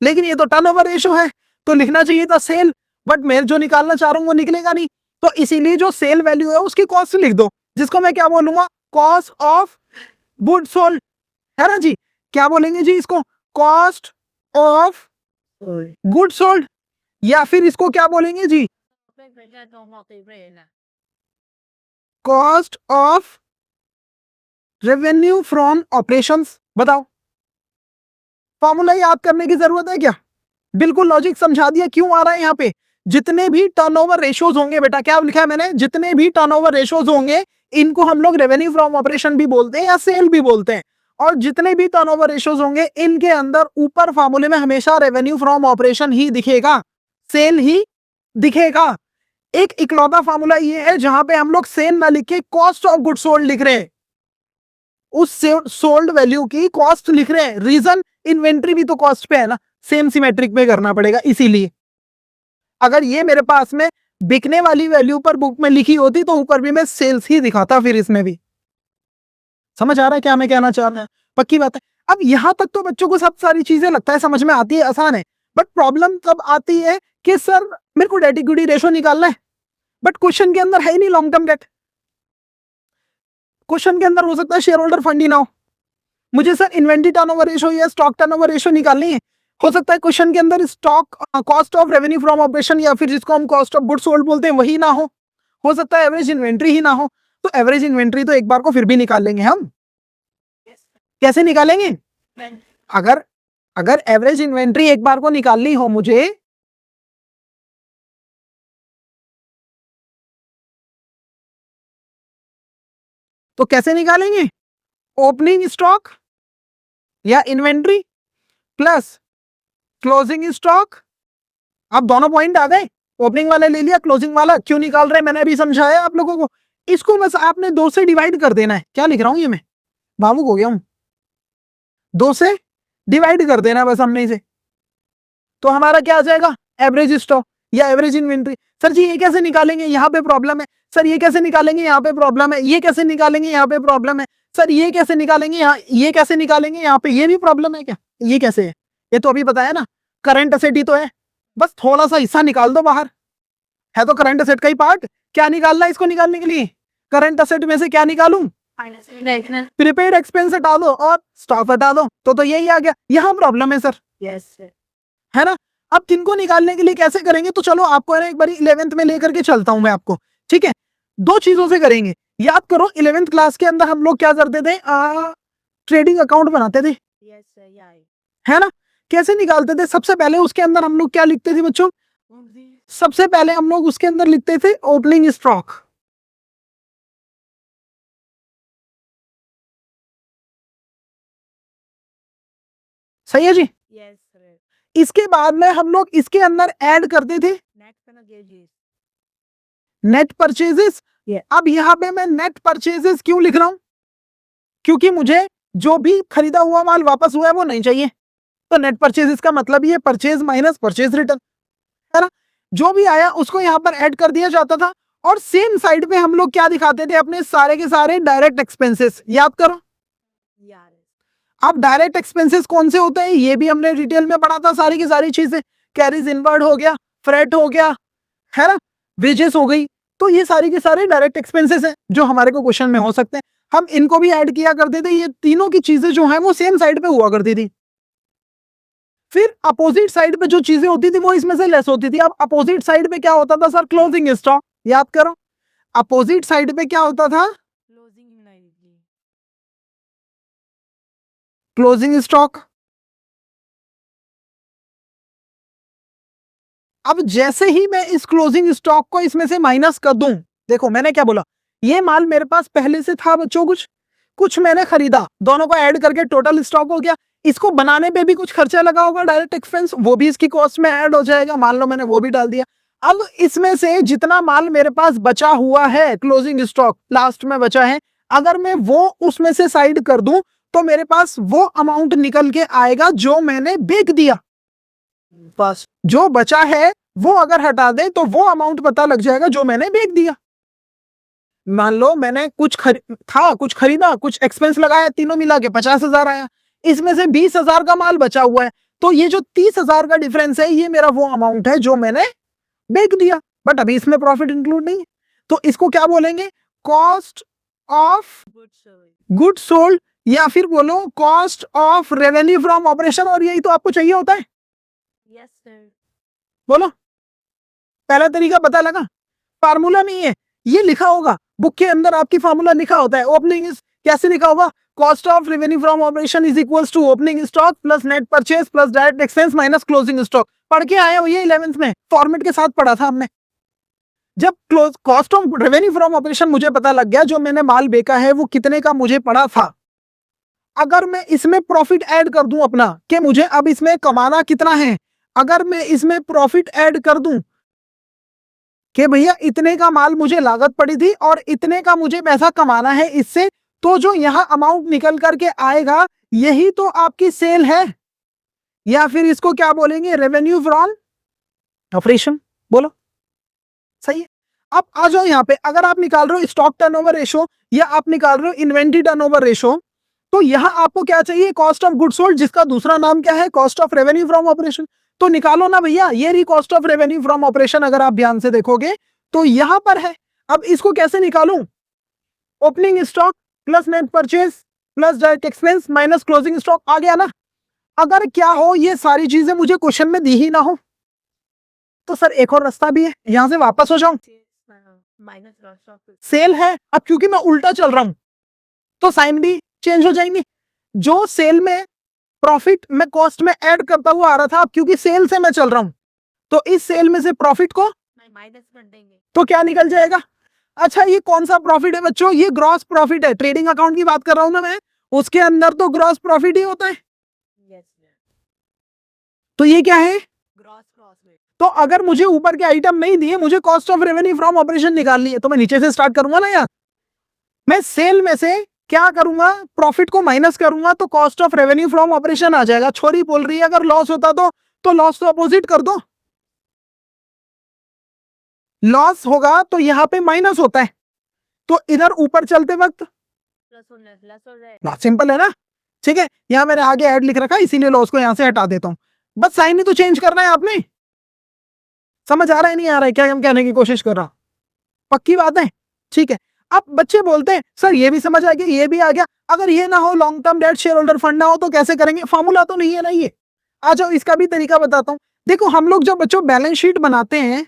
लेकिन ये तो टर्नओवर रेशो है, तो लिखना चाहिए था सेल, बट मैं जो निकालना चाह रहा हूं वो निकलेगा नहीं। तो इसीलिए जो सेल वैल्यू है उसकी कॉस्ट लिख दो, जिसको मैं क्या बोलूंगा? कॉस्ट ऑफ गुड्स सोल्ड, है ना जी? क्या बोलेंगे जी इसको? Cost of goods sold. या फिर इसको क्या बोलेंगे जी? Cost of revenue from operations. बताओ, फॉर्मूला याद करने की जरूरत है क्या? बिल्कुल लॉजिक समझा दिया। क्यों आ रहा है यहाँ पे? जितने भी टर्नओवर रेशोज होंगे, बेटा क्या लिखा है मैंने? जितने भी टर्नओवर रेशोज होंगे इनको हम लोग रेवेन्यू फ्रॉम ऑपरेशन भी बोलते हैं या सेल भी बोलते हैं। और जितने भी टर्नओवर रेशोज होंगे इनके अंदर ऊपर फार्मूले में हमेशा रेवेन्यू फ्रॉम ऑपरेशन ही दिखेगा, सेल ही दिखेगा। एक इकलौता फार्मूला ये है जहां पे हम लोग सेल ना लिख के कॉस्ट ऑफ गुड सोल्ड लिख रहे हैं, उस सोल्ड वैल्यू की कॉस्ट लिख रहे हैं। रीजन, इन्वेंट्री भी तो कॉस्ट पे है ना, सेम सिमेट्रिक में करना पड़ेगा। इसीलिए अगर ये मेरे पास में बिकने वाली वैल्यू पर बुक में लिखी होती तो ऊपर भी मैं सेल्स ही दिखाता, फिर इसमें भी। समझ आ रहा है क्या मैं कहना चाह रहा हूं? पक्की बात है। अब यहां तक तो बच्चों को सब सारी चीजें लगता है समझ में आती है, आसान है। बट प्रॉब्लम तब आती है कि सर मेरे को डेट इक्विटी रेशो निकालना है, बट क्वेश्चन के अंदर है ही नहीं लॉन्ग टर्म डेट। क्वेश्चन के अंदर हो सकता है शेयर होल्डर फंड ही ना हो। मुझे सर इन्वेंटरी टर्नओवर रेशो या स्टॉक टर्नओवर रेशो निकालनी है, हो सकता है क्वेश्चन के अंदर stock cost of revenue from operation या फिर जिसको हम कॉस्ट ऑफ गुड्स सोल्ड बोलते हैं वही ना हो सकता है एवरेज इन्वेंट्री ही ना हो। तो एवरेज इन्वेंट्री तो एक बार को फिर भी निकाल लेंगे हम। कैसे निकालेंगे? अगर अगर एवरेज इन्वेंट्री एक बार को निकालनी हो मुझे, तो कैसे निकालेंगे? ओपनिंग स्टॉक या इन्वेंट्री प्लस क्लोजिंग स्टॉक। अब दोनों पॉइंट आ गए, ओपनिंग वाला ले लिया, क्लोजिंग वाला क्यों निकाल रहे हैं मैंने अभी समझाया आप लोगों को। इसको बस आपने 2 से डिवाइड कर देना है। क्या लिख रहा हूं ये मैं, भावुक हो गया हूं। 2 से डिवाइड कर देना बस हमने इसे, तो हमारा क्या आ जाएगा? एवरेज स्टॉक या एवरेज इन्वेंट्री। सर जी ये कैसे निकालेंगे, यहाँ पे प्रॉब्लम है। सर ये कैसे निकालेंगे, यहाँ पे प्रॉब्लम है। ये कैसे निकालेंगे, यहाँ पे प्रॉब्लम है। सर ये कैसे निकालेंगे, यहाँ ये कैसे निकालेंगे, यहाँ पे ये भी प्रॉब्लम है क्या? ये कैसे है? ये तो अभी बताया ना, करंट असेट ही तो है, बस थोड़ा सा हिस्सा निकाल दो बाहर, है तो करंट असेट का ही पार्ट। क्या निकालना है इसको निकालने के लिए? करंट असेट में से क्या निकालूं? प्रीपेड एक्सपेंस हटा दो और स्टॉक हटा दो, तो यही आ गया। यहाँ प्रॉब्लम है सर। Yes sir. है ना? अब किनको निकालने के लिए कैसे करेंगे, तो चलो आपको है ना एक बार 11th में लेकर के चलता हूं मैं आपको। ठीक है, 2 चीजों से करेंगे। याद करो 11th क्लास के अंदर हम लोग क्या करते थे, ट्रेडिंग अकाउंट बनाते थे। Yes sir. है ना? कैसे निकालते थे? सबसे पहले उसके अंदर हम लोग क्या लिखते थे बच्चों? सबसे पहले हम लोग उसके अंदर लिखते थे ओपनिंग स्टॉक। सही है जी? Yes sir. इसके बाद में हम लोग इसके अंदर ऐड करते थे नेट परचेजेस। अब यहाँ पे मैं नेट परचेजेस क्यों लिख रहा हूं? क्योंकि मुझे जो भी खरीदा हुआ माल वापस हुआ है वो नहीं चाहिए। तो नेट परचेजेस का मतलब ये परचेज माइनस परचेज रिटर्न, है ना? जो भी आया उसको यहाँ पर ऐड कर दिया जाता था। और सेम साइड पे हम लोग क्या दिखाते थे? अपने सारे के सारे डायरेक्ट एक्सपेंसेस। याद करो, अब डायरेक्ट एक्सपेंसेस कौन से होते हैं ये भी हमने डिटेल में पढ़ा था। सारी की सारी चीजें, कैरीज इनवर्ड हो गया, फ्रेट हो गया, है ना, वेजेस हो गई। तो ये सारी के सारे डायरेक्ट एक्सपेंसेस हैं जो हमारे को क्वेश्चन में हो सकते हैं। हम इनको भी ऐड किया करते थे। ये तीनों की चीजें जो हैं वो सेम साइड पे हुआ करती थी। फिर अपोजिट साइड पे जो चीजें होती थी वो इसमें से लेस होती थी। अब अपोजिट साइड पे क्या होता था सर? Closing stock. याद करो, अपोजिट साइड पे क्या होता था? Closing stock. अब जैसे ही मैं इस क्लोजिंग स्टॉक को इसमें से माइनस कर दूं, देखो मैंने क्या बोला, ये माल मेरे पास पहले से था बच्चों, कुछ मैंने खरीदा, दोनों को ऐड करके टोटल स्टॉक हो गया। इसको बनाने पे भी कुछ खर्चा लगा होगा, डायरेक्ट एक्सपेंस, वो भी इसकी कॉस्ट में ऐड हो जाएगा। मान लो मैंने वो भी डाल दिया। अब इसमें से जितना माल मेरे पास बचा हुआ है, क्लोजिंग स्टॉक लास्ट में बचा है, अगर मैं वो उसमें से साइड कर दूं तो मेरे पास वो अमाउंट निकल के आएगा जो मैंने बेच दिया। बस जो बचा है वो अगर हटा दे तो वो अमाउंट पता लग जाएगा जो मैंने बेच दिया। मान लो मैंने कुछ खरीदा, कुछ एक्सपेंस लगाया, तीनों मिला के 50,000 आया, इसमें से 20,000 का माल बचा हुआ है। तो ये जो 30,000 का डिफरेंस है ये मेरा वो अमाउंट है जो मैंने बेच दिया। बट अभी इसमें प्रॉफिट इंक्लूड नहीं है, तो इसको क्या बोलेंगे? कॉस्ट ऑफ गुड सोल्ड, या फिर बोलो cost of revenue from operation. और यही तो आपको चाहिए होता है। Yes sir. बोलो, पहला तरीका पता लगा? फार्मूला नहीं है, ये लिखा होगा बुक के अंदर, आपकी फार्मूला लिखा होता है। ओपनिंग इज कैसे लिखा होगा? Cost of revenue from operation is equals to opening stock plus net purchase plus direct expense minus closing stock. पढ़ के आए हो ये 11th में, फॉर्मेट के साथ पढ़ा था हमने। जब cost of revenue from operation मुझे पता लग गया, जो मैंने माल बेचा है वो कितने का मुझे पड़ा था, अगर मैं इसमें प्रॉफिट ऐड कर दूं अपना कि मुझे अब इसमें कमाना कितना है, अगर मैं इसमें प्रॉफिट ऐड कर दूं कि भैया इतने का माल मुझे लागत पड़ी थी और इतने का मुझे पैसा कमाना है इससे, तो जो यहां अमाउंट निकल करके आएगा यही तो आपकी सेल है, या फिर इसको क्या बोलेंगे? Revenue from operation. बोलो, सही है। अब आ जाओ यहाँ पे, अगर आप निकाल रहे हो स्टॉक टर्नओवर रेशो या आप निकाल रहे हो इन्वेंटरी टर्नओवर रेशो, तो यहाँ आपको क्या चाहिए, कॉस्ट ऑफ गुड्स सोल्ड, जिसका दूसरा नाम क्या है, cost of revenue from operation. तो निकालो ना भैया, ये रही cost of revenue from operation. अगर आप ध्यान से देखोगे तो यहाँ पर है। अब इसको कैसे निकालूं, opening stock plus net purchase plus direct expense minus closing stock, आ गया ना। अगर क्या हो ये सारी चीजें मुझे क्वेश्चन में दी ही ना हो, तो सर एक और रास्ता भी है, यहां से वापस हो जाऊं, माइनस लॉस ऑफ सेल है। अब क्योंकि मैं उल्टा चल रहा हूं तो साइन भी चेंज हो जाएंगे। जो सेल में प्रॉफिट मैं कॉस्ट में ऐड करता हुआ आ रहा था, अब क्योंकि सेल से मैं चल रहा हूं तो इस सेल में से प्रॉफिट को माइनस कर देंगे। तो क्या निकल जाएगा। अच्छा ये कौन सा प्रॉफिट है बच्चों, ये ग्रॉस प्रॉफिट है। ट्रेडिंग अकाउंट की बात कर रहा हूं ना मैं, उसके अंदर तो ग्रॉस प्रॉफिट ही होता है। यस सर, तो ये क्या है, ग्रॉस प्रॉफिट। तो अगर मुझे ऊपर के आइटम नहीं दिए, मुझे cost of revenue from operation निकालनी है, तो मैं नीचे से स्टार्ट करूंगा ना यार। मैं सेल में से क्या करूंगा, प्रॉफिट को माइनस करूंगा तो cost of revenue from operation आ जाएगा। छोरी बोल रही है अगर लॉस होता तो लॉस तो अपोजिट कर दो, लॉस होगा तो यहाँ पे माइनस होता है, तो इधर ऊपर चलते वक्त प्लस हो जाए। बहुत सिंपल है ना। ठीक है, यहाँ मैंने आगे ऐड लिख रखा है इसीलिए लॉस को यहाँ से हटा देता हूं। बस साइन ही तो चेंज करना है आपने। समझ आ रहा है नहीं आ रहा है क्या हम कहने की कोशिश कर रहा, पक्की बात है। ठीक है, अब बच्चे बोलते हैं सर ये भी समझ आ गया ये भी आ गया, अगर ये ना हो long term debt share holder fund ना हो तो कैसे करेंगे, फॉर्मूला तो नहीं है ना ये। आ जाओ इसका भी तरीका बताता हूं। देखो हम लोग जब बच्चों बैलेंस शीट बनाते हैं,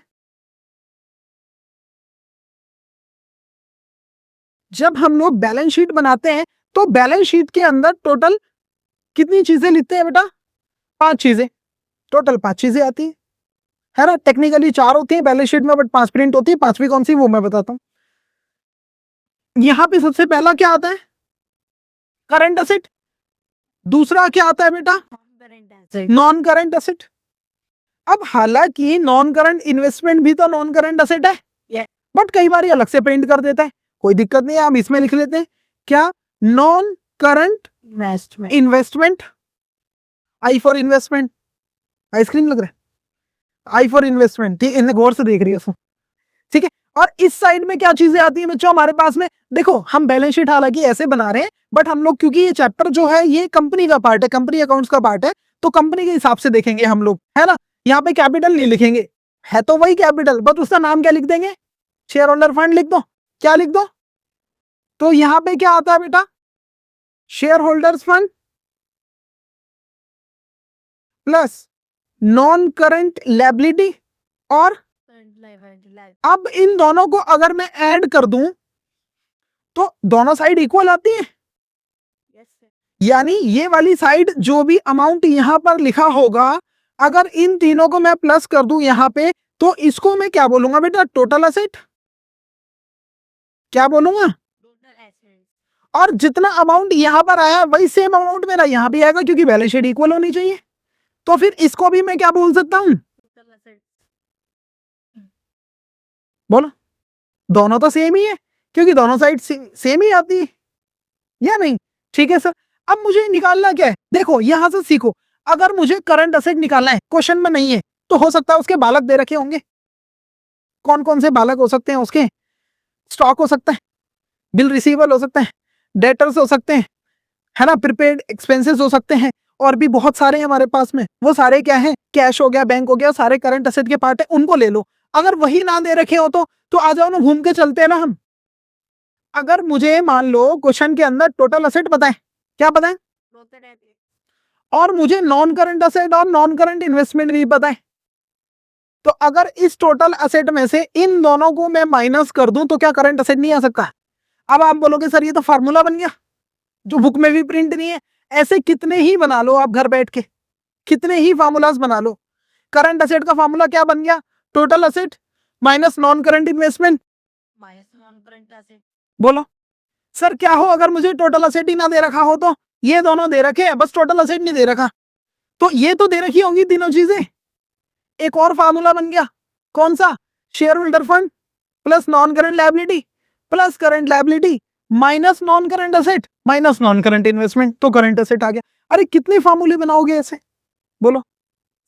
जब हम लोग बैलेंस शीट बनाते हैं तो बैलेंस शीट के अंदर टोटल कितनी चीजें लिखते हैं बेटा, 5 चीजें, टोटल 5 चीजें आती है ना। टेक्निकली 4 होती है बैलेंस शीट में, बट 5 प्रिंट होती है, 5वीं कौन सी वो मैं बताता हूं। यहां पे सबसे पहला क्या आता है, करंट असेट। दूसरा क्या आता है बेटा, current asset. Non current asset. अब हालांकि नॉन करंट इन्वेस्टमेंट भी तो नॉन करंट असेट है, बट कई बार ये अलग से प्रिंट कर देता है, कोई दिक्कत नहीं है, हम इसमें लिख लेते हैं क्या, non current investment. Investment. I for investment, ice cream लग रहा है, आई फॉर इन्वेस्टमेंट। ठीक, इन्हें गौर से देख रही है। ठीक है, और इस साइड में क्या चीजें आती हैं बच्चों हमारे पास में, देखो हम बैलेंस शीट हालांकि ऐसे बना रहे हैं, बट हम लोग क्योंकि ये चैप्टर जो है ये कंपनी का पार्ट है, कंपनी अकाउंट्स का पार्ट है, तो कंपनी के हिसाब से देखेंगे हम लोग, है ना। यहाँ पे कैपिटल नहीं लिखेंगे, है तो वही कैपिटल, बट उसका नाम क्या लिख देंगे, शेयर होल्डर फंड लिख दो। क्या लिख दो, तो यहाँ पे क्या आता है बेटा, share holders fund plus non current liability. और अब इन दोनों को अगर मैं ऐड कर दूं तो दोनों साइड इक्वल आती है, यस सर। यानी ये वाली साइड जो भी अमाउंट यहां पर लिखा होगा, अगर इन तीनों को मैं प्लस कर दूं यहां पे, तो इसको मैं क्या बोलूंगा बेटा, टोटल असेट। क्या बोलूंगा, टोटल एसेट। और जितना अमाउंट यहां पर आया वही सेम अमाउंट मेरा यहां भी आएगा, क्योंकि बैलेंस शीट इक्वल होनी चाहिए। तो फिर इसको भी मैं क्या बोल सकता हूं, टोटल एसेट। बोलो, दोनों तो सेम ही है क्योंकि दोनों साइड सेम ही आती है या नहीं। ठीक है सर, अब मुझे निकालना क्या है, देखो यहां से सीखो, अगर मुझे करंट असेट निकालना है, क्वेश्चन में नहीं है, तो हो सकता है उसके बालक दे रखे होंगे। कौन कौन से बालक हो सकते हैं उसके, स्टॉक हो सकता है, बिल रिसीवेबल हो सकता है, डेटर्स हो सकते हैं, है ना, प्रीपेड एक्सपेंसेस हो सकते हैं, और भी बहुत सारे हैं हमारे पास में। वो सारे क्या है, कैश हो गया, बैंक हो गया, सारे करंट असेट के पार्ट है, उनको ले लो। अगर वही ना दे रखे हो तो आ जाओ ना, घूम के चलते हैं ना हम। अगर मुझे मान लो क्वेश्चन के अंदर टोटल असेट पता है, क्या पता है, टोटल एसेट। और मुझे नॉन करंट असेट और नॉन करंट इन्वेस्टमेंट भी पता है, तो अगर इस टोटल असेट में से इन दोनों को मैं माइनस कर दूं तो क्या करंट असेट नहीं आ सकता। अब आप बोलोगे सर ये तो फार्मूला बन गया जो बुक में भी प्रिंट नहीं है। ऐसे कितने ही बना लो आप घर बैठ के, कितने ही फार्मूलाज बना लो। करंट असेट का फार्मूला क्या बन गया, total asset minus non current investment. Minus non current asset. बोलो सर क्या हो, अगर मुझे टोटल असेट ही ना दे रखा हो, तो ये दोनों दे रखे हैं, बस टोटल असेट नहीं दे रखा, तो ये तो दे रखी होंगी तीनों चीजें। एक और फार्मूला बन गया, कौन सा, share holder fund plus non current liability plus current liability minus non current asset minus non current investment, तो करंट असेट आ गया। अरे कितने फार्मूले बनाओगे ऐसे, बोलो,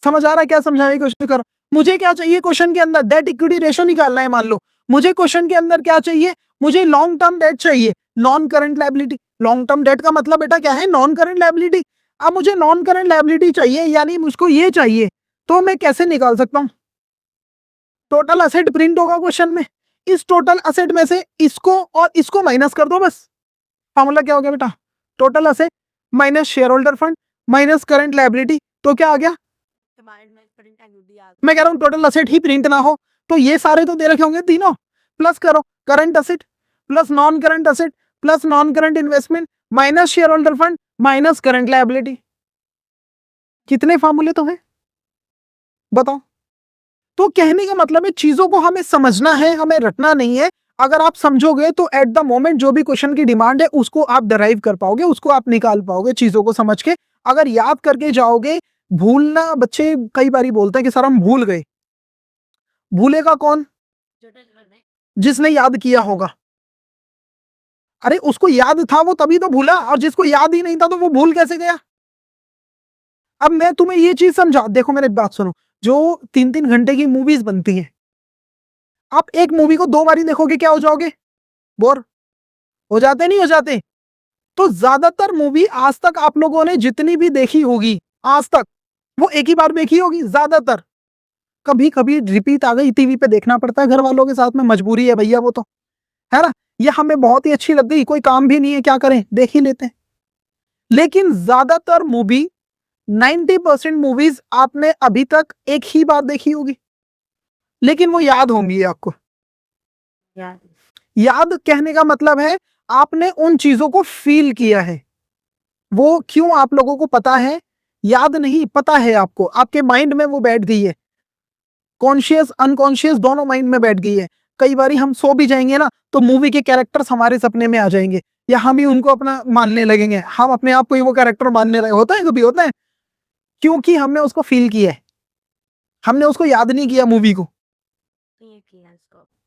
समझ आ रहा है क्या समझाने की कोशिश कर। मुझे क्या चाहिए क्वेश्चन के अंदर? डेट इक्विटी रेशो निकालना है मान लो। मुझे क्वेश्चन के अंदर क्या चाहिए? मुझे लॉन्ग टर्म डेट चाहिए, non current liability. Long term debt का मतलब बेटा क्या है? Non current liability. अब मुझे नॉन करंट लायबिलिटी चाहिए, यानी मुझको ये चाहिए, तो मैं कैसे निकाल सकता हूं? टोटल असेट प्रिंट होगा क्वेश्चन में, इस टोटल असेट में से इसको और इसको माइनस कर दो बस। फॉर्मूला क्या हो गया बेटा? Total asset minus share holder fund minus current liability, तो क्या आ गया? मैं कह रहा हूं टोटल असेट ही प्रिंट ना हो तो ये सारे तो दे रखे होंगे तीनों, प्लस करो current asset plus non current asset plus non current investment minus share holder fund minus current liability. कितने फॉर्मूले तो हैं बताओ? तो कहने का मतलब है चीजों को हमें समझना है, हमें रटना नहीं है। अगर आप समझोगे तो एट द मोमेंट जो भी क्वेश्चन की डिमांड है उसको आप डराइव कर पाओगे, उसको आप निकाल पाओगे चीजों को समझ के। अगर याद करके जाओगे, भूलना, बच्चे कई बार बोलते हैं कि सर हम भूल गए। भूलेगा कौन? जिसने याद किया होगा। अरे उसको याद था वो तभी तो भूला, और जिसको याद ही नहीं था तो वो भूल कैसे गया? अब मैं तुम्हें ये चीज समझा, देखो मेरी बात सुनो, जो 3-3 घंटे की मूवीज बनती हैं, आप एक मूवी को 2 बारी देखोगे क्या हो जाओगे? बोर हो जाते नहीं हो जाते? तो ज्यादातर मूवी आज तक आप लोगों ने जितनी भी देखी होगी आज तक, वो एक ही बार देखी होगी ज्यादातर। कभी कभी रिपीट आ गई टीवी पे देखना पड़ता है घर वालों के साथ में, मजबूरी है भैया वो तो, है ना। ये हमें बहुत ही अच्छी लग गई, कोई काम भी नहीं है, क्या करें, देख ही लेते हैं। लेकिन ज्यादातर मूवी 90% मूवीज आपने अभी तक एक ही बार देखी होगी, लेकिन वो याद होंगी आपको। याद कहने का मतलब है आपने उन चीजों को फील किया है। वो क्यों आप लोगों को पता है? याद नहीं, पता है आपको, आपके माइंड में वो बैठ गई है। कॉन्शियस अनकॉन्शियस दोनों माइंड में बैठ गई है। कई बार हम सो भी जाएंगे ना तो मूवी के कैरेक्टर्स हमारे सपने में आ जाएंगे, या हम ही उनको अपना मानने लगेंगे, हम अपने आप को ही वो कैरेक्टर मानने लगे। होता है, कभी होता है, क्योंकि हमने उसको फील किया है, हमने उसको याद नहीं किया मूवी को।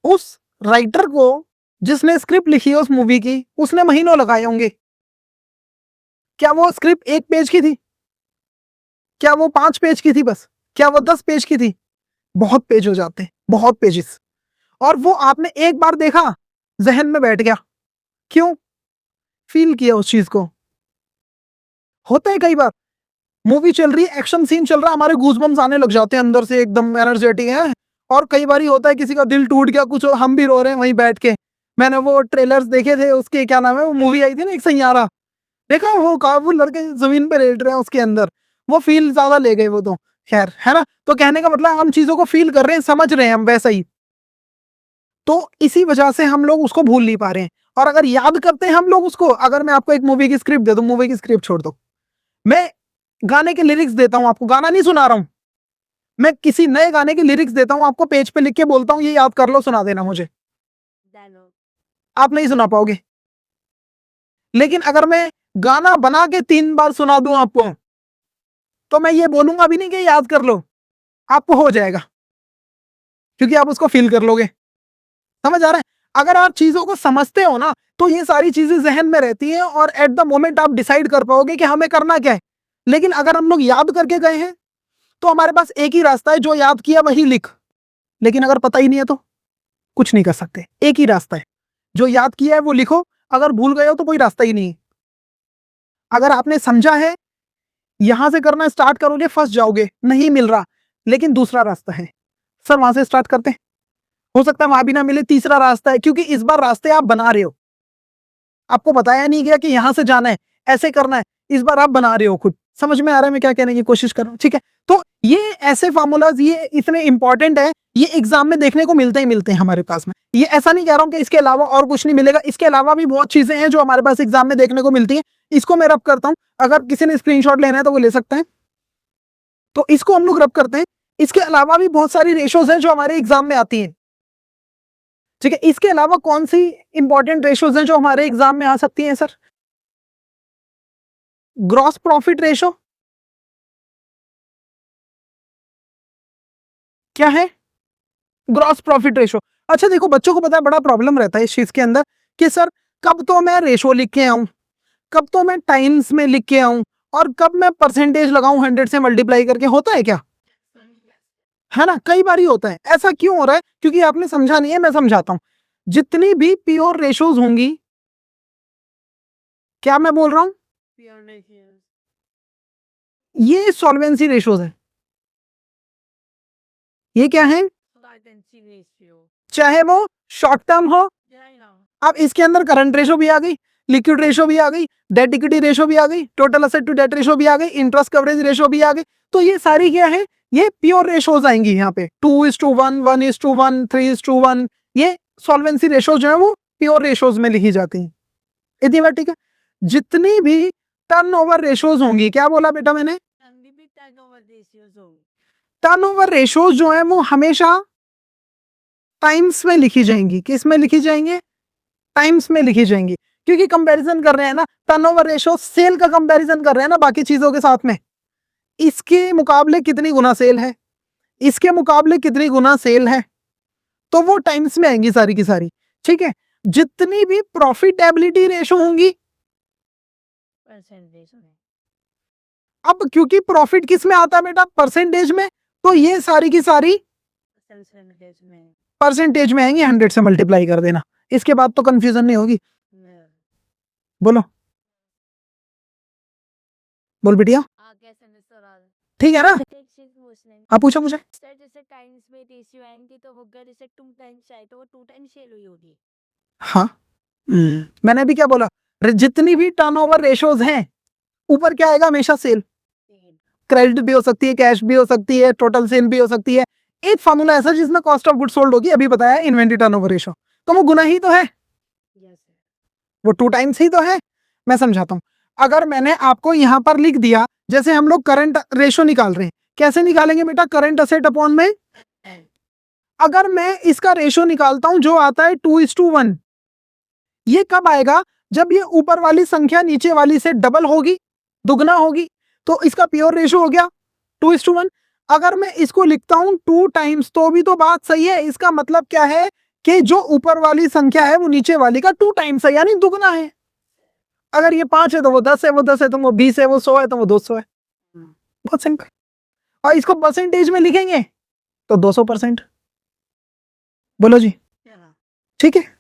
उस राइटर को जिसने स्क्रिप्ट लिखी है उस मूवी की, उसने महीनों लगाए होंगे। क्या वो स्क्रिप्ट 1 पेज की थी? क्या वो 5 पेज की थी बस? क्या वो 10 पेज की थी? बहुत पेज हो जाते हैं, बहुत पेजेस। और वो आपने एक बार देखा, जहन में बैठ गया। क्यों? फील किया उस चीज को। होता है कई बार मूवी चल रही है, एक्शन सीन चल रहा है, हमारे गूज़बम्स आने लग जाते हैं अंदर से, एकदम एनर्जेटिक है। और कई बार होता है किसी का दिल टूट गया, कुछ हम भी रो रहे हैं वहीं बैठ के। मैंने वो ट्रेलर्स देखे थे उसके, क्या नाम है वो मूवी आई थी ना एक, सैयारा, देखा? वो लड़के जमीन पे लेट रहे हैं उसके अंदर, वो फील ज्यादा ले गए वो तो। खैर, है ना। तो कहने का मतलब हम चीजों को फील कर रहे हैं, समझ रहे हैं हम वैसा ही। तो इसी वजह से हम लोग उसको भूल नहीं पा रहे हैं। और अगर याद करते हैं हम लोग उसको, अगर मैं आपको एक मूवी की स्क्रिप्ट दे दूं, मूवी की स्क्रिप्ट छोड़ दो, मैं गाने के लिरिक्स देता हूं आपको, गाना नहीं सुना रहा हूं, मैं किसी नए गाने के लिरिक्स देता हूं आपको, पेज पे लिख के बोलता हूं ये याद कर लो, सुना देना मुझे, आप नहीं सुना पाओगे। लेकिन अगर मैं गाना बना के 3 बार सुना दूं आपको, तो मैं ये बोलूंगा भी नहीं कि याद कर लो, आपको हो जाएगा, क्योंकि आप उसको फील कर लोगे। समझ आ रहा है? अगर आप चीजों को समझते हो ना, तो ये सारी चीजें जहन में रहती हैं, और एट द मोमेंट आप डिसाइड कर पाओगे कि हमें करना क्या है। लेकिन अगर हम लोग याद करके गए हैं तो हमारे पास एक ही रास्ता है, जो याद किया वही लिख। लेकिन अगर पता ही नहीं है तो कुछ नहीं कर सकते। एक ही रास्ता है, जो याद किया है वो लिखो, अगर भूल गए हो तो कोई रास्ता ही नहीं है। अगर आपने समझा है, यहां से करना स्टार्ट करोगे, फंस जाओगे, नहीं मिल रहा, लेकिन दूसरा रास्ता है, सर वहां से स्टार्ट करते हैं, हो सकता है वहां भी ना मिले, तीसरा रास्ता है, क्योंकि इस बार रास्ते आप बना रहे हो। आपको बताया नहीं गया कि यहां से जाना है, ऐसे करना है, इस बार आप बना रहे हो खुद। समझ में आ रहा है मैं क्या कहने की कोशिश कर रहा हूं? ठीक है। तो ये ऐसे फार्मूलाज, ये इतने इंपॉर्टेंट है, ये एग्जाम में देखने को मिलते ही मिलते हैं हमारे पास में। ये ऐसा नहीं कह रहा हूं कि इसके अलावा और कुछ नहीं मिलेगा, इसके अलावा भी बहुत चीजें हैं जो हमारे पास एग्जाम में देखने को मिलती हैं। इसको मैं रब करता हूं, अगर किसी ने स्क्रीनशॉट लेना है तो वो ले सकते हैं। तो इसको हम लोग रब करते हैं। इसके अलावा भी बहुत सारी रेशोज हैं जो हमारे एग्जाम में आती हैं। ठीक है, इसके अलावा कौन सी इंपॉर्टेंट रेशोज हैं जो हमारे एग्जाम में आ सकती हैं सर? ग्रॉस प्रॉफिट रेशो क्या है? Gross profit ratio. अच्छा देखो, बच्चों को पता है बड़ा प्रॉब्लम रहता है इस चीज के अंदर कि सर कब तो मैं रेशो लिख के आऊं, कब तो मैं टाइम्स में लिख के आऊं, और कब मैं परसेंटेज लगाऊं 100 से मल्टीप्लाई करके। होता है क्या? है ना, कई बार ही होता है। ऐसा क्यों हो रहा है? क्योंकि आपने समझा नहीं है, मैं समझाता हूं। जितनी भी प्योर रेशोज होंगी, क्या मैं बोल रहा हूं, Pure ratios. ये सॉल्वेंसी रेशोज है। ये क्या है? Solvency ratio. चाहे वो शॉर्ट टर्म हो, Yeah, I know. अब इसके अंदर करंट रेशो भी आ गई, लिक्विड रेशो भी आ गई, डेट इक्विटी रेशो भी आ गई, total asset to debt ratio भी आ गई, इंटरेस्ट कवरेज रेशो भी आ गई। तो ये सारी क्या है? ये प्योर रेशोज आएंगी यहाँ पे। 2:1, 1:1, 3:1, ये सॉल्वेंसी रेशो जो है वो प्योर रेशोज में लिखी जाती है। इतनी बात ठीक है। जितनी भी टर्नओवर रेशोज होंगी, क्या बोला बेटा मैंने? And the turnover ratios होंगे. टर्नओवर रेशोज जो है वो हमेशा टाइम्स में लिखी जाएंगी। किस में लिखी जाएंगे? टाइम्स में लिखी जाएंगी, क्योंकि कंपैरिजन कर रहे हैं ना, टर्नओवर रेशो सेल का कंपैरिजन कर रहे हैं ना बाकी चीजों के साथ में। इसके मुकाबले कितनी गुना सेल है, इसके मुकाबले कितनी गुना सेल है, तो वो टाइम्स में आएंगी सारी की सारी। ठीक है। जितनी भी प्रॉफिटेबिलिटी रेशो होंगी, Percentage में. अब क्योंकि प्रॉफिट किस में आता है बेटा? परसेंटेज में, तो ये सारी की सारी Percentage में. परसेंटेज में आएंगी। 100 से मल्टीप्लाई कर देना, इसके बाद तो कंफ्यूजन नहीं होगी। Yeah. बोलो, बोल बिटिया, आगे सेमेस्टर आ रहा. ठीक है ना? एक चीज पूछना है. आप पूछो मुझे। सर जैसे टाइम्स में रेशियो आएंगी तो होगा, जैसे 2 टाइम्स आए तो वो 2 टाइम्स सेल हुई होगी. हाँ, मैंने भी क्या बोला? जितनी भी टर्नओवर रेशोज हैं, ऊपर क्या आएगा? हमेशा सेल। क्रेडिट भी हो सकती है, कैश भी हो सकती है, टोटल सेल भी हो सकती है। एक फॉर्मूला ऐसा जिसमें कॉस्ट ऑफ गुड सोल्ड होगी, अभी बताया, इन्वेंटरी टर्नओवर रेशो, तो वो गुना ही तो है, Yes, sir. वो 2 टाइम्स ही तो है। मैं समझाता हूं। अगर मैंने आपको यहां पर लिख दिया, जैसे हम लोग करंट रेशो निकाल रहे हैं, कैसे निकालेंगे बेटा? करंट असेट अपॉन में, अगर मैं इसका रेशो निकालता हूं जो आता है 2:1, ये कब आएगा? जब ये ऊपर वाली संख्या नीचे वाली से डबल होगी, दुगना होगी, तो इसका प्योर रेशो हो गया 2:1। अगर मैं इसको लिखता हूं 2 टाइम्स, तो भी तो बात सही है। इसका मतलब क्या है कि जो ऊपर वाली संख्या है वो नीचे वाली का 2 टाइम्स है, यानी दुगना है। अगर ये 5 है तो वो 10 है, वो 10 है तो वो 20 है, वो 100 है तो वो 200 है। बहुत सिंपल। और इसको परसेंटेज में लिखेंगे तो 200%। बोलो जी, Yeah. ठीक है।